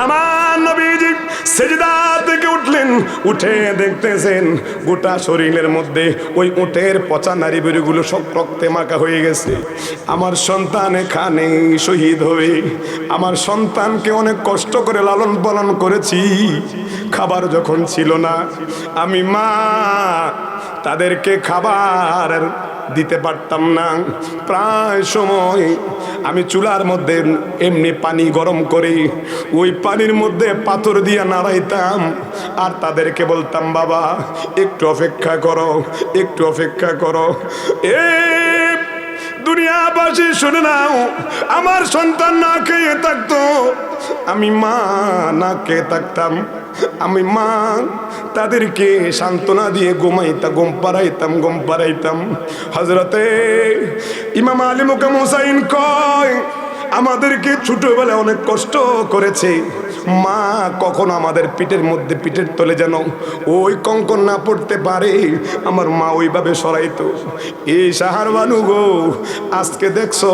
আমার নবীজি সিজদা থেকে উঠলেন, উঠে দেখতেছেন গোটা শরীরের মধ্যে ওই উটের পচা নারী বেরুগুলো সব রক্তে মাখা হয়ে গেছে। আমার সন্তান এখানে শহীদ হবে, আমার সন্তানকে অনেক কষ্ট করে লালন পালন করেছি, খাবার যখন ছিল না আমি মা তাদেরকে খাবার দিতে পারতাম না। প্রায় সময় আমি চুলার মধ্যে এমনি পানি গরম করে ওই পানির মধ্যে পাথর দিয়ে নাড়াইতাম, আর তাদেরকে বলতাম, বাবা একটু অপেক্ষা করো, একটু অপেক্ষা করো। দুনিয়াবাসী শুনে নাও, আমার সন্তান না খেয়ে থাকতো, আমি মা না খেয়ে থাকতাম, আমি মা তাদেরকে সান্ত্বনা দিয়ে ঘুম পাড়াইতাম। হযরতে ইমাম আলী মুকাম হুসাইন কয়, আমাদেরকে ছোটবেলায় অনেক কষ্ট করেছে মা, কখনো আমাদের পিঠের তলে যেন ওই কঙ্কন না পড়তে পারে, আমার মা ওইভাবে সরাইতো। এই সাহার বানু গো, আজকে দেখছো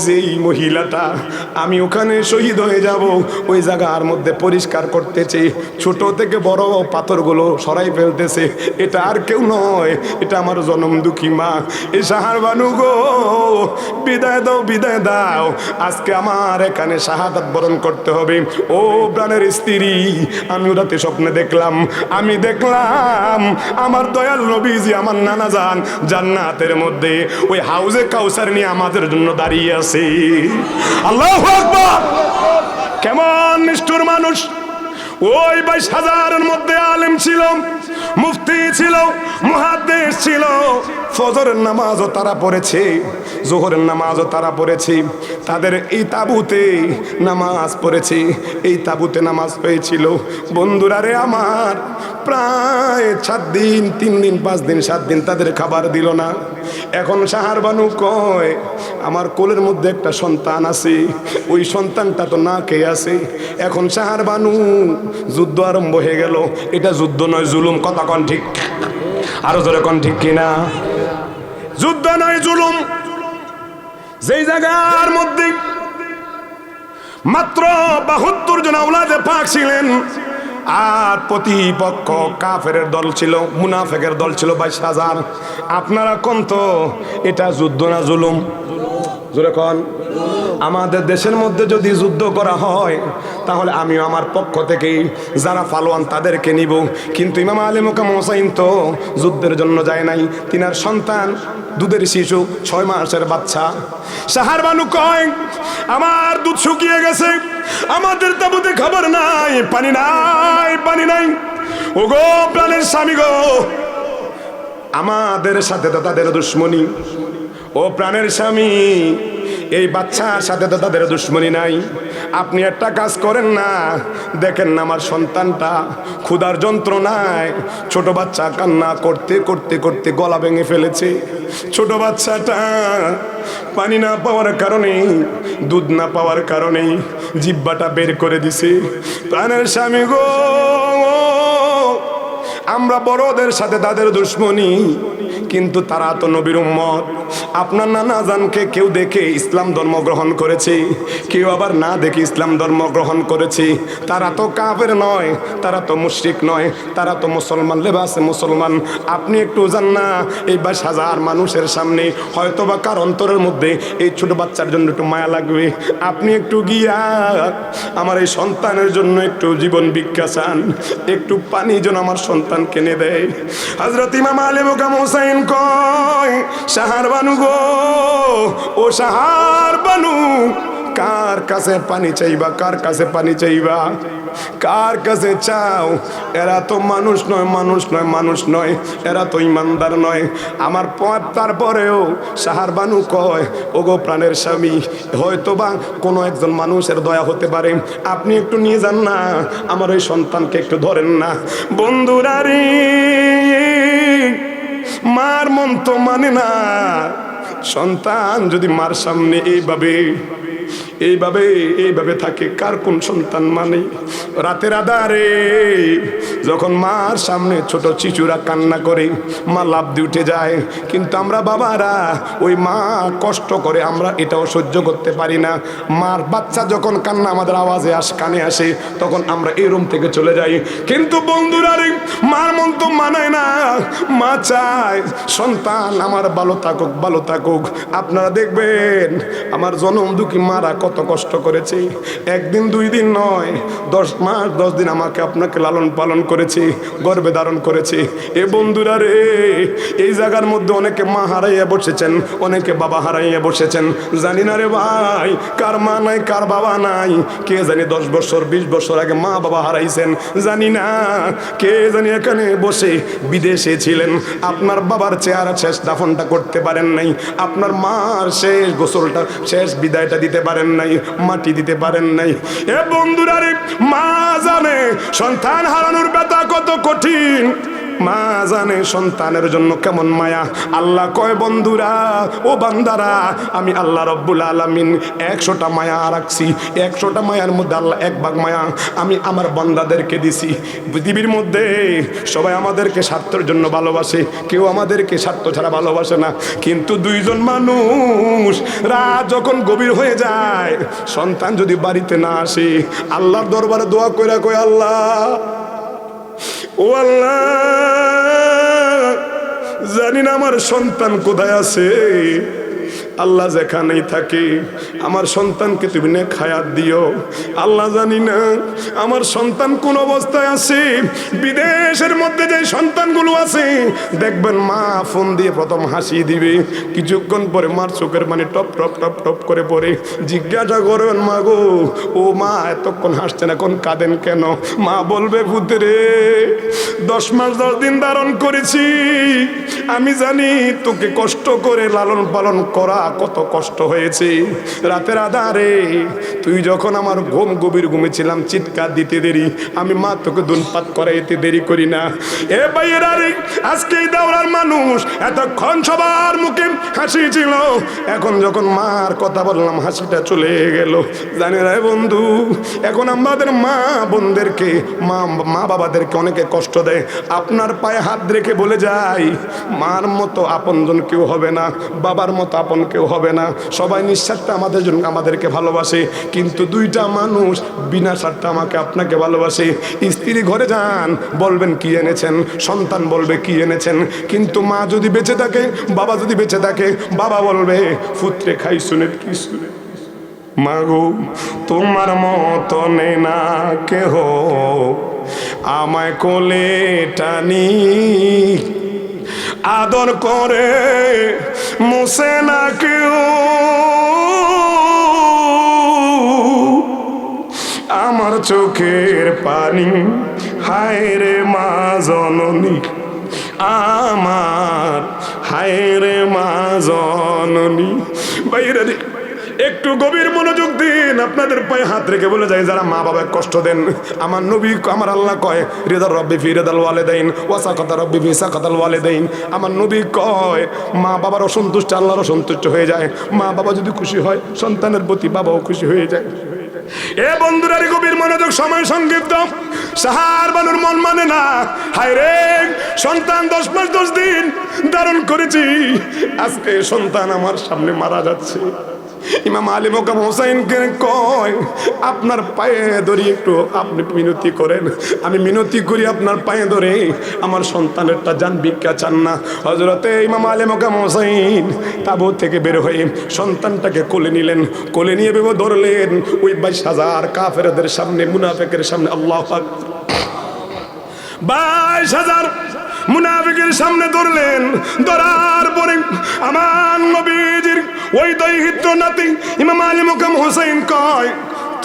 যেই মহিলাটা আমি ওখানে শহীদ হয়ে যাব ওই জায়গার মধ্যে পরিষ্কার করতেছে, ছোট থেকে বড় পাথরগুলো সরাই ফেলতেছে, এটা আর কেউ নয়, এটা আমার জনম দুঃখী মা। এই সাহার বানু গো, বিদায় দাও, বিদায় দাও, আজকে আমার এখানে শাহাদাত বরণ করতে হবে। ও প্রাণের স্ত্রী, আমি রাতে স্বপ্নে দেখলাম আমার দয়াল নবীজি আমার নানা জান জান্নাতের মধ্যে ওই হাউজে কাউসার নিয়ে আমাদের জন্য দাঁড়িয়ে আছে। আল্লাহু আকবার! কেমন নিষ্ঠুর মানুষ! ওই 22,000-এর মধ্যে আলেম ছিল, মুফতি ছিল, মুহাদ্দিস ছিল, ফজরের নামাজও তারা পড়েছে, যোহরের নামাজও তারা পড়েছে, তাদের এই তাবুতে নামাজ পড়েছে, এই তাবুতে নামাজ হয়েছিল। বন্ধুরা রে আমার, প্রায় 7 দিন, 3 দিন, 5 দিন, 7 দিন তাদের খাবার দিল না। এখন সাহার বানু কয়, আমার কোলের মধ্যে একটা সন্তান আছে, ওই সন্তানটা তো না খেয়ে আছে। এখন সাহার বানু, যুদ্ধ আরম্ভ হয়ে গেল। এটা যুদ্ধ নয়, জুলুম। কথা কন ঠিক, আরো জোরে কন ঠিক কিনা? যুদ্ধ নয়, জুলুম। যেই জায়গার মধ্যে মাত্র 72 জন আওলাদে পাক ছিলেন, আর প্রতিপক্ষ কাফেরের দল ছিল, মুনাফিকের দল ছিল 22,000। আপনারা কোন তো এটা যুদ্ধ না জুলুম? জোরে কোন। আমাদের দেশের মধ্যে যদি যুদ্ধ করা হয় তাহলে আমিও আমার পক্ষ থেকে যারা ফালোয়ান তাদেরকে নিব, কিন্তু ইমাম আলী মুকাম হুসাইন তো যুদ্ধের জন্য যায় নাই, তিনার সন্তান দুধের শিশু, 6 মাসের বাচ্চা। সাহার বানু কয়, আমার দুধ শুকিয়ে গেছে, আমাদের তাবুতে খাবার নাই, পানি নাই। ও গো প্রাণের স্বামী গো, আমাদের সাথে তো তাদের দুশ্মনী। ও প্রাণের স্বামী, এই বাচ্চার সাথে তো তাদের দুশ্মনী নাই, আপনি একটা কাজ করেন না, দেখেন না আমার সন্তানটা ক্ষুধার যন্ত্রণায়, ছোট বাচ্চা কান্না করতে করতে করতে গলা ভেঙে ফেলেছে। ছোট বাচ্চাটা পানি না পাওয়ার কারণে, দুধ না পাওয়ার কারণে জিহ্বাটা বের করে দিছে। প্রাণের স্বামী গো, আমরা বড়দের সাথে তাদের দুশ্মনী, কিন্তু তারা তো নবীর উম্মত। আপনার নানা জানকে কেউ দেখে ইসলাম ধর্ম গ্রহণ করেছে, কেউ আবার না দেখে ইসলাম ধর্ম গ্রহণ করেছে। তারা তো কাফের নয়, তারা তো মুশরিক নয়, তারা তো মুসলমান, লেবাসে মুসলমান। আপনি একটু যান না এই 22,000 মানুষের সামনে, হয়তো বা কার অন্তরের মধ্যে এই ছোট বাচ্চার জন্য একটু মায়া লাগবে। আপনি একটু গিয়া আমার এই সন্তানের জন্য একটু জীবন ভিক্ষা চান, একটু পানি যেন আমার সন্তান কিনে দেয়। হযরত ইমাম আলী মুকাম হুসাইন কয়, শাহার বানু গো, ও শাহার বানু, কার কাছে পানি চাইবা, কার কাছে পানি চাইবা, কার কাছে চাও? এরা তো মানুষ নয়, মানুষ নয়, মানুষ নয়, এরা তো ইমানদার নয়। আমার তারপরেও শাহার বানু কয়, ওগো প্রাণের স্বামী, হয়তো বা কোনো একজন মানুষের দয়া হতে পারে, আপনি একটু নিয়ে যান না, আমার ওই সন্তানকে একটু ধরেন না। বন্ধুরা রে, মার মন তো মানে না। সন্তান যদি মার সামনে এইভাবে থাকে, কার কোন সন্তান মানে? রাতের আধারে যখন মার সামনে ছোট শিশুরা কান্না করে, মা লাফ দিয়ে উঠে যায়, কিন্তু আমরা বাবারা ওই মা কষ্ট করে, আমরা এটাও সহ্য করতে পারি না। মার বাচ্চা যখন কান্না আমাদের আওয়াজে কানে আসে, তখন আমরা এই রুম থেকে চলে যাই। কিন্তু বন্ধুরা রে, মার মন তো মানায় না। মা চায় সন্তান আমার ভালো থাকুক, ভালো থাকুক। আপনারা দেখবেন আমার জনম দুঃখী মারা কত কষ্ট করেছে। একদিন 2 দিন নয়, 10 মাস 10 দিন আমাকে আপনাকে লালন পালন করেছে, গর্ভে ধারণ করেছে। এ বন্ধুরা রে, এই জায়গার মধ্যে অনেকে মা হারাইয়া বসেছেন, অনেকে বাবা হারাইয়া বসেছেন। জানি না রে ভাই, কার মা নাই, কার বাবা নাই। কে জানি 10 বছর 20 বছর আগে মা বাবা হারাইছেন, জানি না। কে জানি এখানে বসে বিদেশে ছিলেন, আপনার বাবার চেহারা শেষ দাফনটা করতে পারেন নাই, আপনার মার শেষ গোসলটা, শেষ বিদায়টা দিতে পারেন নাই, মাটি দিতে পারেন নাই। এ বন্ধুরা রে, মা জানে সন্তান হারানোর ব্যথা কত কঠিন, মা জানে সন্তানের জন্য কেমন মায়া। আল্লাহ কয়, বন্ধুরা ও বান্দারা, আমি আল্লাহ রব্বুল আলামিন 100টা মায়া রাখছি। 100টা মায়ার মধ্যে আল্লাহ 1 ভাগ মায়া আমি আমার বান্দাদেরকে দিছি। পৃথিবীর মধ্যে সবাই আমাদেরকে স্বার্থের জন্য ভালোবাসে, কেউ আমাদেরকে স্বার্থ ছাড়া ভালোবাসে না। কিন্তু 2 জন মানুষ রাত যখন গভীর হয়ে যায়, সন্তান যদি বাড়িতে না আসে, আল্লাহর দরবারে দোয়া কইরা কয়, আল্লাহ, ও আল্লাহ, জানি না আমার সন্তান কোথায় আছে। আল্লাহ যেখানেই থাকে আমার সন্তানকে তুমি নেক হায়াত দিও। আল্লাহ, জানি না আমার সন্তান কোন অবস্থায় আছে। বিদেশের মধ্যে যে সন্তানগুলো আছে, দেখবেন মা ফোন দিয়ে প্রথম হাসি দিবে, কিছুক্ষণ পরে মার চোখের মানে টপ টপ টপ টপ করে পড়ে। জিজ্ঞাসা করবেন, মা গো, ও মা এতক্ষণ হাসছেন, এখন কাঁদেন কেন? মা বলবে, পুত্রে 10 মাস 10 দিন ধারণ করেছি, আমি জানি তোকে কষ্ট করে লালন পালন করা কত কষ্ট হয়েছে। রাতের আধারে তুই যখন আমার গভীর ঘুমেছিলাম, চিৎকার দিতে দেরি, আমি মা তোকে দুনপাত করাইতে দেরি করি না। এ ভাইয়েরা রে, আজকে এই দাওরার মানুষ এতক্ষণ সবার মুখে হাসি ছিল, এখন যখন মার কথা বললাম হাসিটা চলে গেল। জানি রে বন্ধু, এখন আমাদের মা বোনদেরকে, মা বাবাদেরকে অনেকে কষ্ট দেয়। আপনার পায়ে হাত রেখে বলে যায়, মার মতো আপনজন কেউ হবে না, বাবার মতো আপন কেউ হবে না। সবাই নিঃস্বার্থে আমাদের জন্য আমাদেরকে ভালোবাসে, কিন্তু 2টা মানুষ বিনা স্বার্থে আমাকে আপনাকে ভালোবাসে। স্ত্রী ঘরে যান, বলবেন কি এনেছেন, সন্তান বলবে কি এনেছেন, কিন্তু মা যদি বেঁচে থাকে, বাবা যদি বেঁচে থাকে, বাবা বলবে, পুত্রে খাই শুনে কি শুনে। মাগো, তোমার মতো নেই না কেহ, আমায় কোলে টানি, আদর করে মুছে না কেউ, আমার চোখের পানি, হায় রে মা জননী আমার, হায় রে মা জননী। বাইরে একটু গভীর মনোযোগ দিন, আপনাদের পায়ে হাত রেখে বলে যায়, যারা মা বাবা কষ্ট দেন, আমার নবী, আমার আল্লাহ কয়, রিদার রব্বি ফি রিদাল ওয়ালিদাইন ওয়া সাকাতা রব্বি ফি সাকাতাল ওয়ালিদাইন। আমার নবী কয়, মা বাবার অসন্তুষ্ট আল্লাহর অসন্তুষ্ট হয়ে যায়। মা বাবা যদি খুশি হয়, সন্তানের প্রতি বাবাও খুশি হয়ে যায়। এ বন্ধুরারি গভীর মনোযোগ, সময় সংক্ষিপ্ত। সাহার বানুর মন মানে না। হায় রে, সন্তান 10 মাস 10 দিন ধারণ করেছি, আজকে সন্তান আমার সামনে মারা যাচ্ছে। ইমাম আলী মোকাম হোসাইনকে কয়, আপনার পায়ে ধরে একটু আপনি মিনতি করেন, আমি মিনতি করি আপনার পায়ে ধরে, আমার সন্তানেরটা জান ভিক্ষা চান না। হযরতে ইমাম আলী মোকাম হোসাইন তাঁবু থেকে বের হয়ে সন্তানটাকে কোলে নিলেন, কোলে নিয়ে ভেবে ধরলেন ওই 22,000 কাফেরদের সামনে, মুনাফিকের সামনে। আল্লাহু আকবার। 22,000 মুনাফিকের সামনে ধরলেন। ধরার পরে আমার নবীজির ওই দৈহিত্য নাতি ইমাম আলী মোকাম হোসেন কয়,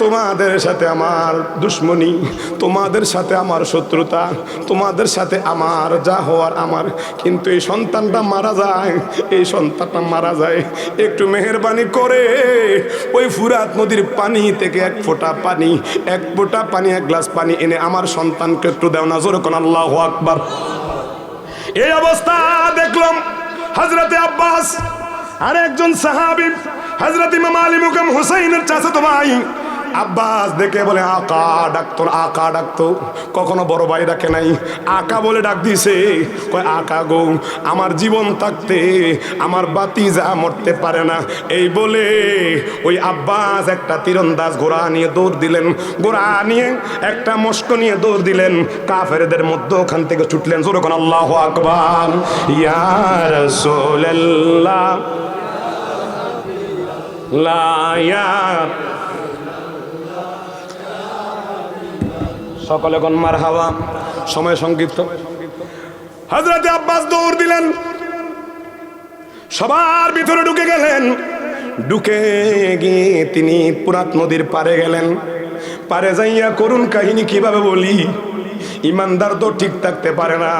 তোমাদের সাথে আমার দুশ্মনী, তোমাদের সাথে আমার শত্রুতা, তোমাদের সাথে আমার যা হওয়ার আমার, কিন্তু এই সন্তানটা মারা যায়, এই সন্তানটা মারা যায়, একটু মেহেরবানি করে ওই ফুরাত নদীর পানি থেকে এক ফোঁটা পানি, এক ফোঁটা পানি, এক গ্লাস পানি এনে আমার সন্তানকে একটু দাও না। জোরে কোন আল্লাহু আকবার। এই অবস্থা দেখলাম হযরতে আব্বাস আর একজন সাহাবী হযরত ইমাম আলী মুকাম হুসাইনের চাচাতো ভাই আব্বাস দেখে বলে আকা ডাকতো, আকা ডাকতো, কখনো বড় ভাই ডাকে নাই, আকা বলে ডাক দিছে। কয় আকা গো, আমার জীবন থাকতে আমার বাতিজা মরতে পারে না। এই বলে ওই আব্বাস একটা তীরন্দাজ ঘোড়া নিয়ে দৌড় দিলেন, ঘোড়া নিয়ে একটা মস্ক নিয়ে দৌড় দিলেন, কাফেরদের মধ্যে ওখান থেকে ছুটলেন। জোরে কোন আল্লাহু আকবার। ইয়া রাসূলুল্লাহ লা ইয়া, সকলে কোন মারহাবা। সময় সংক্ষিপ্ত। হযরতে আব্বাস দৌড় দিলেন, সবার ভিতরে ঢুকে গেলেন। ঢুকে গিয়ে তিনি ফুরাত নদীর পারে গেলেন। পারে যাইয়া করুন কাহিনী কিভাবে বলি, ইমানদার তো ঠিক থাকতে পারে না,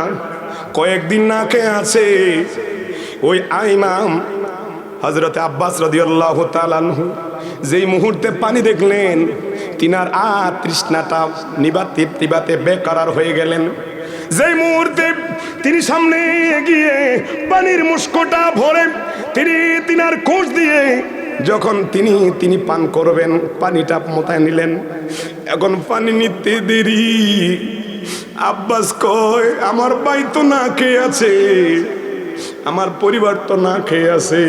কয়েকদিন না খেয়ে আছে। ওই ইমাম হযরতে আব্বাস রাদিয়াল্লাহু তাআলা আনহু যেই মুহূর্তে পানি দেখলেন, তিনার আর তৃষ্ণাটা নিবাতে নিবাতে বেকারার হয়ে গেলেন। যেই মুহূর্তে তিনি সামনে এগিয়ে পানির মুস্কোটা ভরে তিনার কোষ দিয়ে যখন তিনি পান করবেন, পানিটা মোতায় নিলেন। এখন পানি নিতে দেরি, আব্বাস কয় আমার ভাই তো না খেয়ে আছে, আমার পরিবার তো না খেয়ে আছে,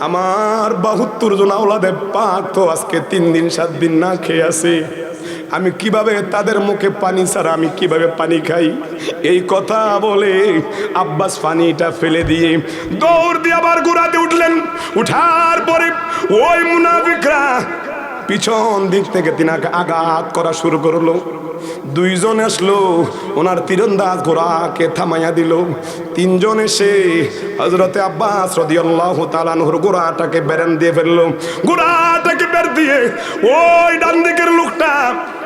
আমার 72 জন আওলাদে পাক তো আজকে 3 দিন 7 দিন না খেয়ে আছে, আমি কিভাবে তাদের মুখে পানি ছাড়া আমি কিভাবে পানি খাই? এই কথা বলে আব্বাস পানিটা ফেলে দিয়ে দৌড় দিয়ে আবার ঘোড়াতে উঠলেন। উঠার পরে ওই মুনাফিকরা পিছন দিক থেকে তিনাকে আঘাত করা শুরু করলো। 2 জন আসলো, ওনার তীরন্দাজ ঘোড়াকে থামাইয়া দিল। 3 জন এসে হযরতে আব্বাস রাদিয়াল্লাহু তাআলা আনহুর ঘোড়াটাকে বেরেন দিয়ে ফেললো। ঘোড়াটাকে বের দিয়ে ওই ডান দিকের লোকটা,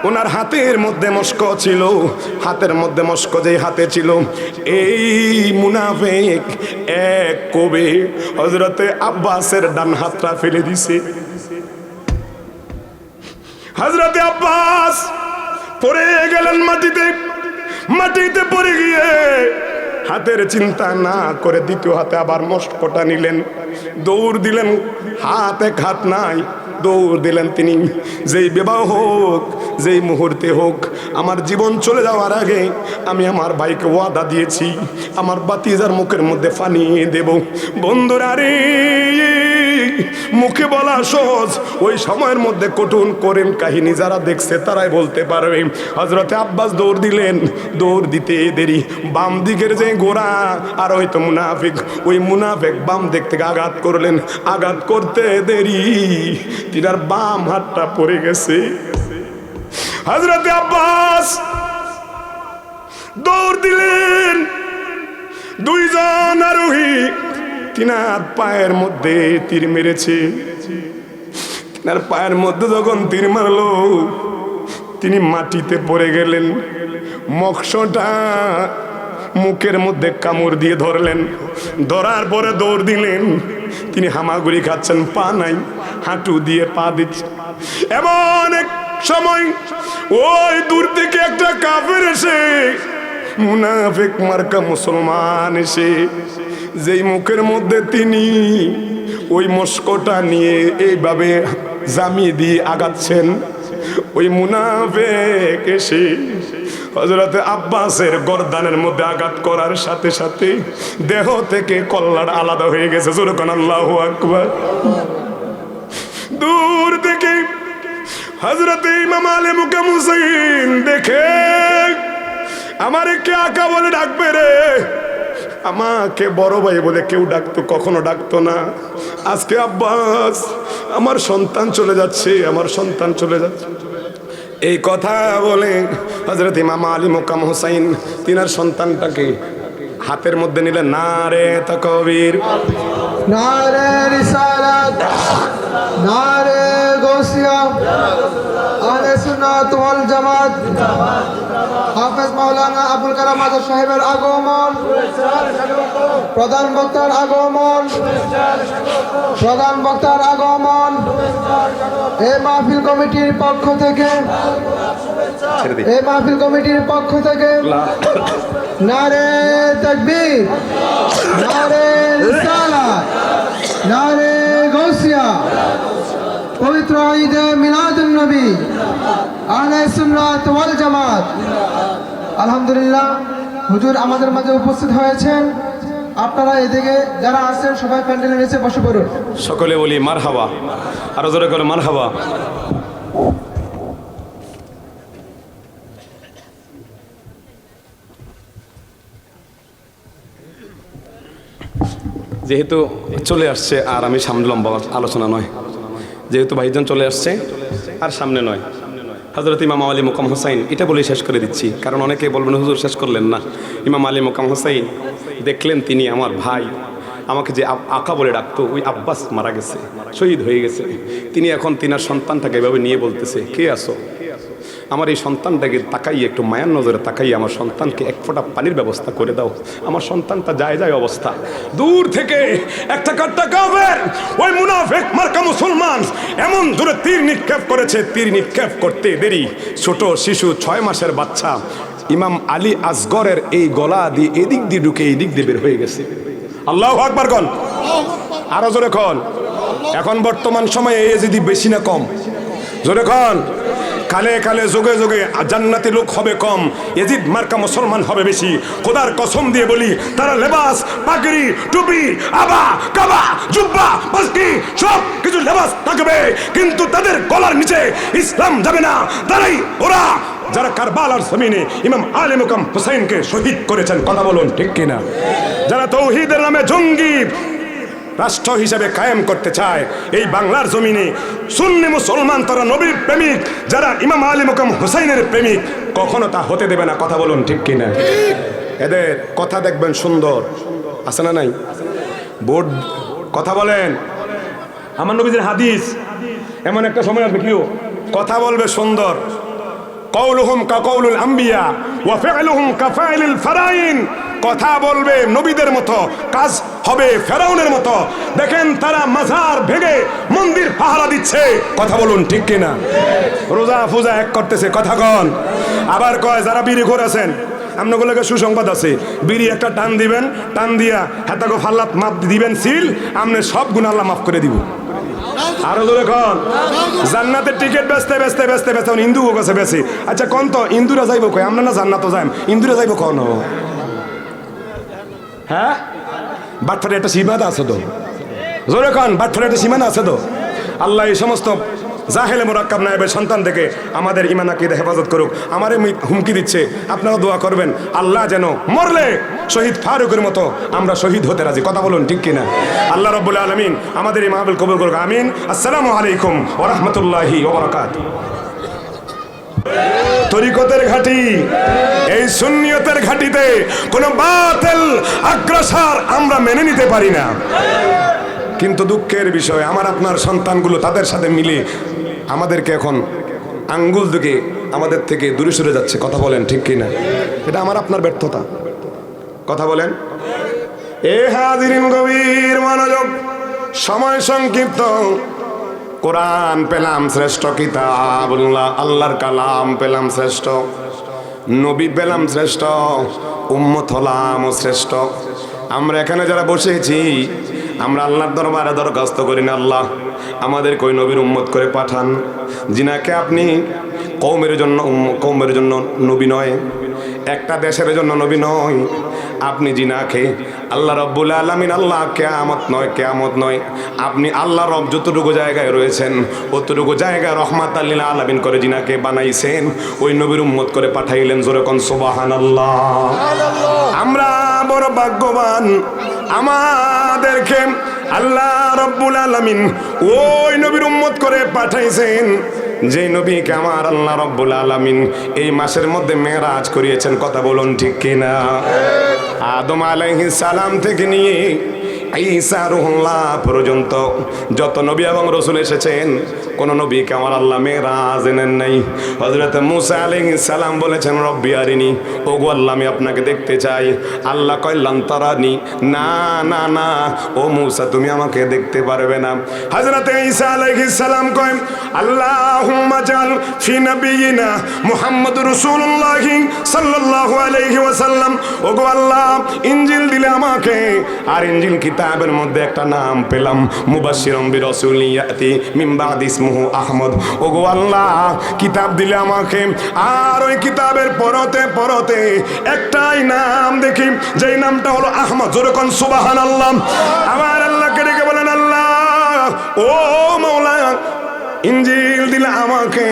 ওনার হাতের মধ্যে মস্ক ছিল, হাতের মধ্যে মস্ক যেই হাতে ছিল, এই মুনাফিক এক কোবে হযরতে আব্বাসের ডান হাতটা ফেলে দিছে। হযরতে আব্বাস পড়ে গেলেন মাটিতে। মাটিতে পড়ে গিয়ে হাতের চিন্তা না করে দ্বিতীয় হাতে আবার মস্কটা নিলেন, দৌড় দিলেন। এক হাত নাই, দৌড় দিলেন তিনি। যেই বিবাহ হোক, যেই মুহূর্তে হোক, আমার জীবন চলে যাওয়ার আগে আমি আমার ভাইকে ওয়াদা দিয়েছি আমার বাতিজার মুখের মধ্যে পানি দেব। বন্ধুরা রে, মুখে বলা সহজ, ওই সময়ের মধ্যে কঠিন করেন কাহিনী যারা দেখছে তারাই বলতে পারবে। হযরতে আব্বাস দৌড় দিলেন, দৌড় দিতে দেরি, বাম দিকের যে ঘোড়া আর হয়তো মুনাফিক, ওই মুনাফিক বাম দিক থেকে আঘাত করলেন। আঘাত করতে দেরি, তিনার বাম হাতটা পড়ে গেছে। হযরতে আব্বাস দৌড় দিলেন। 2 জন আরোহী তিনার পায়ের মধ্যে তীর মেরেছে। তিনার পায়ের মধ্যে যখন তীর মারলো, তিনি মাটিতে পড়ে গেলেন। মক্সটা মুখের মধ্যে কামড় দিয়ে ধরলেন। ধরার পরে দৌড় দিলেন। তিনি হামাগুড়ি খাচ্ছেন, পা নাই, হাঁটু দিয়ে পা দিচ্ছে। এমন এক সময় ওই দূর থেকে একটা কাফের এসে, মুনাফিক মার্কা মুসলমান এসে, যেই মুখের মধ্যে তিনি ওই মস্কোটা নিয়ে এইভাবে জামিয়ে দিয়ে আগাচ্ছেন, ওই মুনাফিক এসে হযরতে আব্বাসের গর্দানের মধ্যে আঘাত করার সাথে সাথে দেহ থেকে কল্লার আলাদা হয়ে গেছে। জোরে কোন আল্লাহু আকবার। দূর থেকে হযরতে ইমাম আলী মুকাম হুসাইন দেখে আমারে কে আকা বলে ডাকবে রে, আমাকে বড় ভাই বলে কেউ ডাকতো, কখনো ডাকতো না। আজকে আব্বাস আমার সন্তান চলে যাচ্ছে, আমার সন্তান চলে যাচ্ছে, এই কথা বলে হযরত ইমাম আলী মুকাম হুসাইন তিনার সন্তানটাকে হাতের মধ্যে নিলেন। নারে তাকবীর, নারে রিসালাত, নারে গৌসিয়া, আহলে সুন্নাত ওয়াল জামাত, হাফেজ মাওলানা আবুল কালাম আজাদ সাহেবের আগমন, প্রধান বক্তার আগমন, প্রধান বক্তার আগমন, এই মাহফিল কমিটির পক্ষ থেকে, এই মাহফিল কমিটির পক্ষ থেকে নারে তাকবীর, নারে রিসালাত, নারে গৌসিয়া, পবিত্র ঈদে মিলাদুন নবী, আহলে সুন্নাত ওয়াল জামাত। আলহামদুলিল্লাহ, হুজুর আমাদের মাঝে উপস্থিত হয়েছেন। আপনারা এদিকে যারা আছেন সবাই প্যান্ডেলের নিচে বসে পড়ুন। সকলে বলি মারহাবা, আরো জোরে করে মারহাবা। যেহেতু চলে আসছে আর আমি সামনে লম্বা আলোচনা নয়, যেহেতু ভাইজান চলে আসছে আর সামনে নয়, হযরত ইমাম আলী মুকাম হুসাইন এটা বলে শেষ করে দিচ্ছি, কারণ অনেকে বলবেন হুজুর শেষ করলেন না। ইমাম আলী মুকাম হুসাইন দেখলেন তিনি আমার ভাই, আমাকে যে আকা বলে ডাকতো ওই আব্বাস মারা গেছে, শহীদ হয়ে গেছে। তিনি এখন তিনার সন্তানটাকে এভাবে নিয়ে বলতেছে, কে আসো, আমার এই সন্তানটাকে তাকাইয়ে একটু মায়ার নজরে তাকাইয়ে আমার সন্তানকে এক ফোঁটা পানির ব্যবস্থা করে দাও, আমার সন্তানটা যায় যায় অবস্থা। দূর থেকে একটা কাট্টা কাফের ওই মুনাফিক মার্কা মুসলমান এমন দূরে তীর নিক্ষেপ করেছে, তীর নিক্ষেপ করতে দেরি ছোট শিশু 6 মাসের বাচ্চা ইমাম আলী আসগরের এই গলা দিয়ে এদিক দিয়ে ঢুকে এই দিক দিয়ে বের হয়ে গেছে। আল্লাহু আকবার কোন, আরো জোরে কোন। এখন বর্তমান সময়ে এজিদি বেশি না কম? জোরে কোন। কালে কালে যুগে যুগে জান্নাতি লোক হবে কম, এজিদ মার্কা মুসলমান হবে বেশি। খোদার কসম দিয়ে বলি, তারা লেবাস, পাগড়ি, টুপি, আবা, কাবা, জুব্বা, পাসকি সব কিছু লেবাস থাকবে, কিন্তু তাদের গলার নিচে ইসলাম যাবে না। তারাই ওরা যারা কারবালার জমিনে ইমাম আলী মুকাম হুসাইনকে শহীদ করেছেন, কথা বলুন ঠিক কিনা? যারা তৌহিদের নামে জঙ্গি রাষ্ট্র হিসেবে কায়েম করতে চায় এই বাংলার জমিনে, সুন্নি মুসলমান তারা নবীর প্রেমিক, যারা ইমাম আলী মুকাম হুসাইনের প্রেমিক, কখনো তা হতে দেবে না, কথা বলুন ঠিক কিনা? এদের কথা দেখবেন সুন্দর, আছে না নাই? বোর্ড কথা বলেন, আমার নবীর হাদিস এমন একটা সময় আসবে কেউ কথা বলবে সুন্দর, কওলুহুম কাকওলুল আম্বিয়া ওয়া ফি'লুহুম কাফাইলিল ফারাইন, কথা বলবে নবীদের মতো, কাজ হবে ফেরাউনের মতো। দেখেন তারা মাজার ভেঙে মন্দির পাহারা দিচ্ছে, কথা বলুন ঠিক কিনা? রোজা পূজা এক করতেছে, কথা কন। আবার কয় যারা বিড়ি ঘোর আছেন, আপনাগুলোকে সুসংবাদ আছে, বিড়ি একটা টান দিবেন, টান দিয়া হাতাকে ফাল্লাত মাপ দিবেন সিল, আপনি সব গুনাহ আল্লাহ মাফ করে দিব। আরো জোরে কন। জান্নাতের টিকিট বেচতে বেচতে বেচতে বেচতে হিন্দু কাছে বেশি। আচ্ছা কন তো ইন্দুরা যাইব কই? আমরা না জান্নাতও যাইম, ইন্দুরা যাইব কন? হ্যাঁ, বাটফারে একটা সীমানা আছে তো, জোরে কন, বাটফারে একটা সীমানা আছে তো। আল্লাহ এই সমস্ত জাহেলে মুরাক্কাব নায়েবের সন্তান থেকে আমাদের ঈমান আকীদা হেফাজত করুক। আমারে হুমকি দিচ্ছে, আপনারা দোয়া করবেন আল্লাহ যেন মরলে শহীদ ফারুকের মতো আমরা শহীদ হতে রাজি, কথা বলুন ঠিক কিনা? আল্লাহ রাব্বুল আলামিন আমাদের এই মাহফিল কবুল করুক, আমিন। আসসালামু আলাইকুম ওয়া রাহমাতুল্লাহি ওয়া বারাকাতুহু। তরিকতের ঘাঁটি, এই সুন্নিয়তের ঘাঁটিতে কোনো বাতিল আগ্রাসন আমরা মেনে নিতে পারি না, কিন্তু দুঃখের বিষয় আমার আপনার সন্তানগুলো তাদের সাথে মিলে আমাদেরকে এখন আঙ্গুল দিকে আমাদের থেকে দূরে সরে যাচ্ছে, কথা বলেন ঠিক কিনা? এটা আমার আপনার ব্যর্থতা, কথা বলেন। এ হাজিরিন গভীর মনোযোগ, সময় সংক্ষিপ্ত। কোরআন পেলাম শ্রেষ্ঠ কিতাবুল্লাহ, আল্লাহর কালাম পেলাম শ্রেষ্ঠ, নবী পেলাম শ্রেষ্ঠ, উম্মত হলাম শ্রেষ্ঠ। আমরা এখানে যারা বসেছি আমরা আল্লাহর দরবারে দরখাস্ত করি না, আল্লাহ আমাদের কই নবীর উম্মত করে পাঠান, যিনাকে আপনি কওমের জন্য নবী নয়, একটা দেশের জন্য নবী নয়, আপনি জিনাকে আল্লাহ রব্বুল আলামিন, আল্লাহ কেয়ামত নয়, আপনি আল্লাহ রব যতটুকু জায়গায় রয়েছেন অতটুকু জায়গায় রহমাতাল লিল আলামিন করে জিনাকে বানাইছেন, ওই নবীর উম্মত করে পাঠাইলেন। জোরে কোন সুবহানাল্লাহ। আমরা বড় ভাগ্যবান, আমাদেরকে আল্লাহ রব্বুল আলামিন ওই নবীর উম্মত করে পাঠাইছেন, যে নবীকে আমার আল্লাহ রব্বুল আলামিন এই মাসের মধ্যে মেরাজ করিয়েছেন। কথা বলুন ঠিক কিনা? আদম আলাইহিস সালাম থেকে নিয়ে ঈসা রুহুল্লাহ পর্যন্ত যত নবী এবং রাসূল এসেছেন, কোন নবীকে আমার আল্লাহ মেরাজ এনেন নাই। হযরত মূসা আলাইহিস সালাম বলেছেন, রব্বি আরিনি, ওগো আল্লাহ আমি আপনাকে দেখতে চাই। আল্লাহ কয় লান তারানি, না না না ও মূসা তুমি আমাকে দেখতে পারবে না। হযরত ঈসা আলাইহিস সালাম কয়, আল্লাহুম্মা জাল ফি নাবিয়িনা মুহাম্মাদুর রাসূলুল্লাহ সাল্লাল্লাহু আলাইহি ওয়াসাল্লাম, ওগো আল্লাহ ইনজিল দিলে আমাকে, আর ইনজিল কিতাবের মধ্যে একটা নাম পেলাম, মুবাশশিরুম বিরাসূলিন ইয়াতি মিন বাদি ইসমুহু আহমদ। ওগো আল্লাহ কিতাব দিলে আমাকে, আর ওই কিতাবের পরতে একটাই নাম দেখি, যেই নামটা হলো আহমদ। জোরে কোন সুবহানাল্লাহ। আমার আল্লাহকে ডেকে বলেন, আল্লাহ ও মাওলা ইনজিল দিলে আমাকে,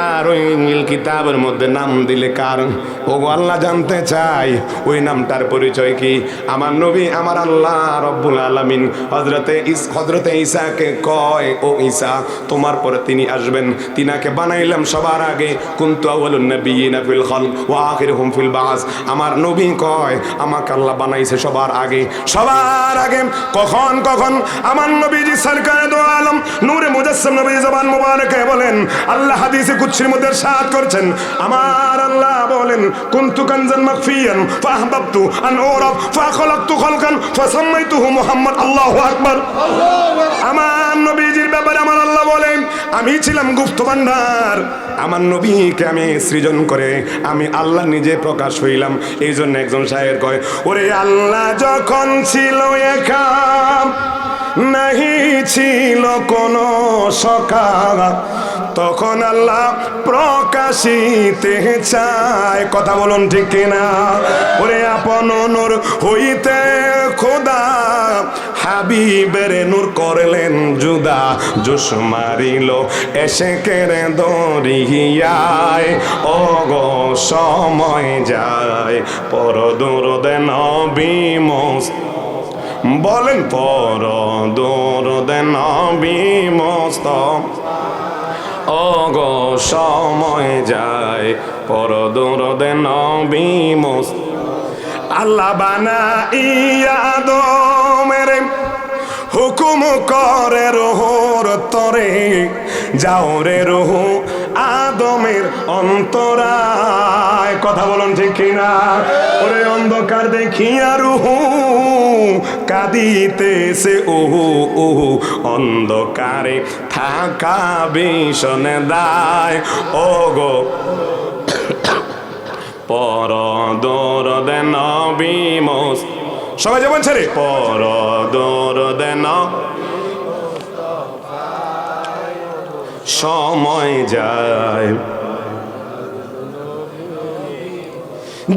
আর ওই ইনজিল কিতাবের মধ্যে নাম দিলে কার? ওগো আল্লাহ জানতে চাই ওই নামটার পরিচয় কি? আমার নবী আমার আল্লাহ রব্বুল আলামিন হযরতে ঈসাকে কয়, ও ঈসা তোমার পরে তিনি আসবেন, তিনাকে বানাইলাম সবার আগে, কুনতু আউয়ালুন নাবিয়িনা ফিল খালক ওয়া আখিরুহুম ফিল বাস। আমার নবী কয় আমাকে আল্লাহ বানাইছে সবার আগে। কখন আমার নবীজি সরকারে দো আলম নূরে মুজাসসাম নবী জবান মুবারকে বলেন, আল্লাহ হাদিসে কুদসির মধ্যে ইরশাদ করছেন, আমার আল্লাহ বলেন, কুনতু কানজান মাখফিয়ান ফাহবাবতু আন উরাফ ফাখলাকতু খালকান ফাসাম্মাইতুহু মুহাম্মদ। আল্লাহু আকবার। আমার নবীজির ব্যাপারে আমার আল্লাহ বলেন, আমি ছিলাম গুপ্ত ভান্ডার, আমার নবীকে আমি সৃজন করে আমি আল্লাহ নিজে প্রকাশ হইলাম। এই জন্য একজন শায়ের কয়, ওরে আল্লাহ যখন ছিল একা, নাহি ছিল কোন সকা, তখন আল্লাহ প্রকাশিতে চায়। কথা বলুন ঠিক কিনা? ওরে আপন নূর হইতে খোদা হাবিবের নূর করলেন জুদা, জোশ মারিল এশেকের দরিয়ায়, ও গো সময় যায় পর দরুদ নবী বলেন, পর দরুদ নবী ও গো সময় যায় পর দরুদ নবী আল্লাহ বানাইয়া আদমের হুকুম করে রোহর তরে, যাও রে রোহ আদমের অন্তরায়। কথা বলুন ঠিক কিনা? ওরে অন্ধকার দেখিয়া রুহু কাঁদিতেছে, ওহু ওহু অন্ধকারে থাকা ভীষণ দায়, ও গো পর দরুদ নবী সবাই যেমন ছেড়ে পর দরুদ সময় যায়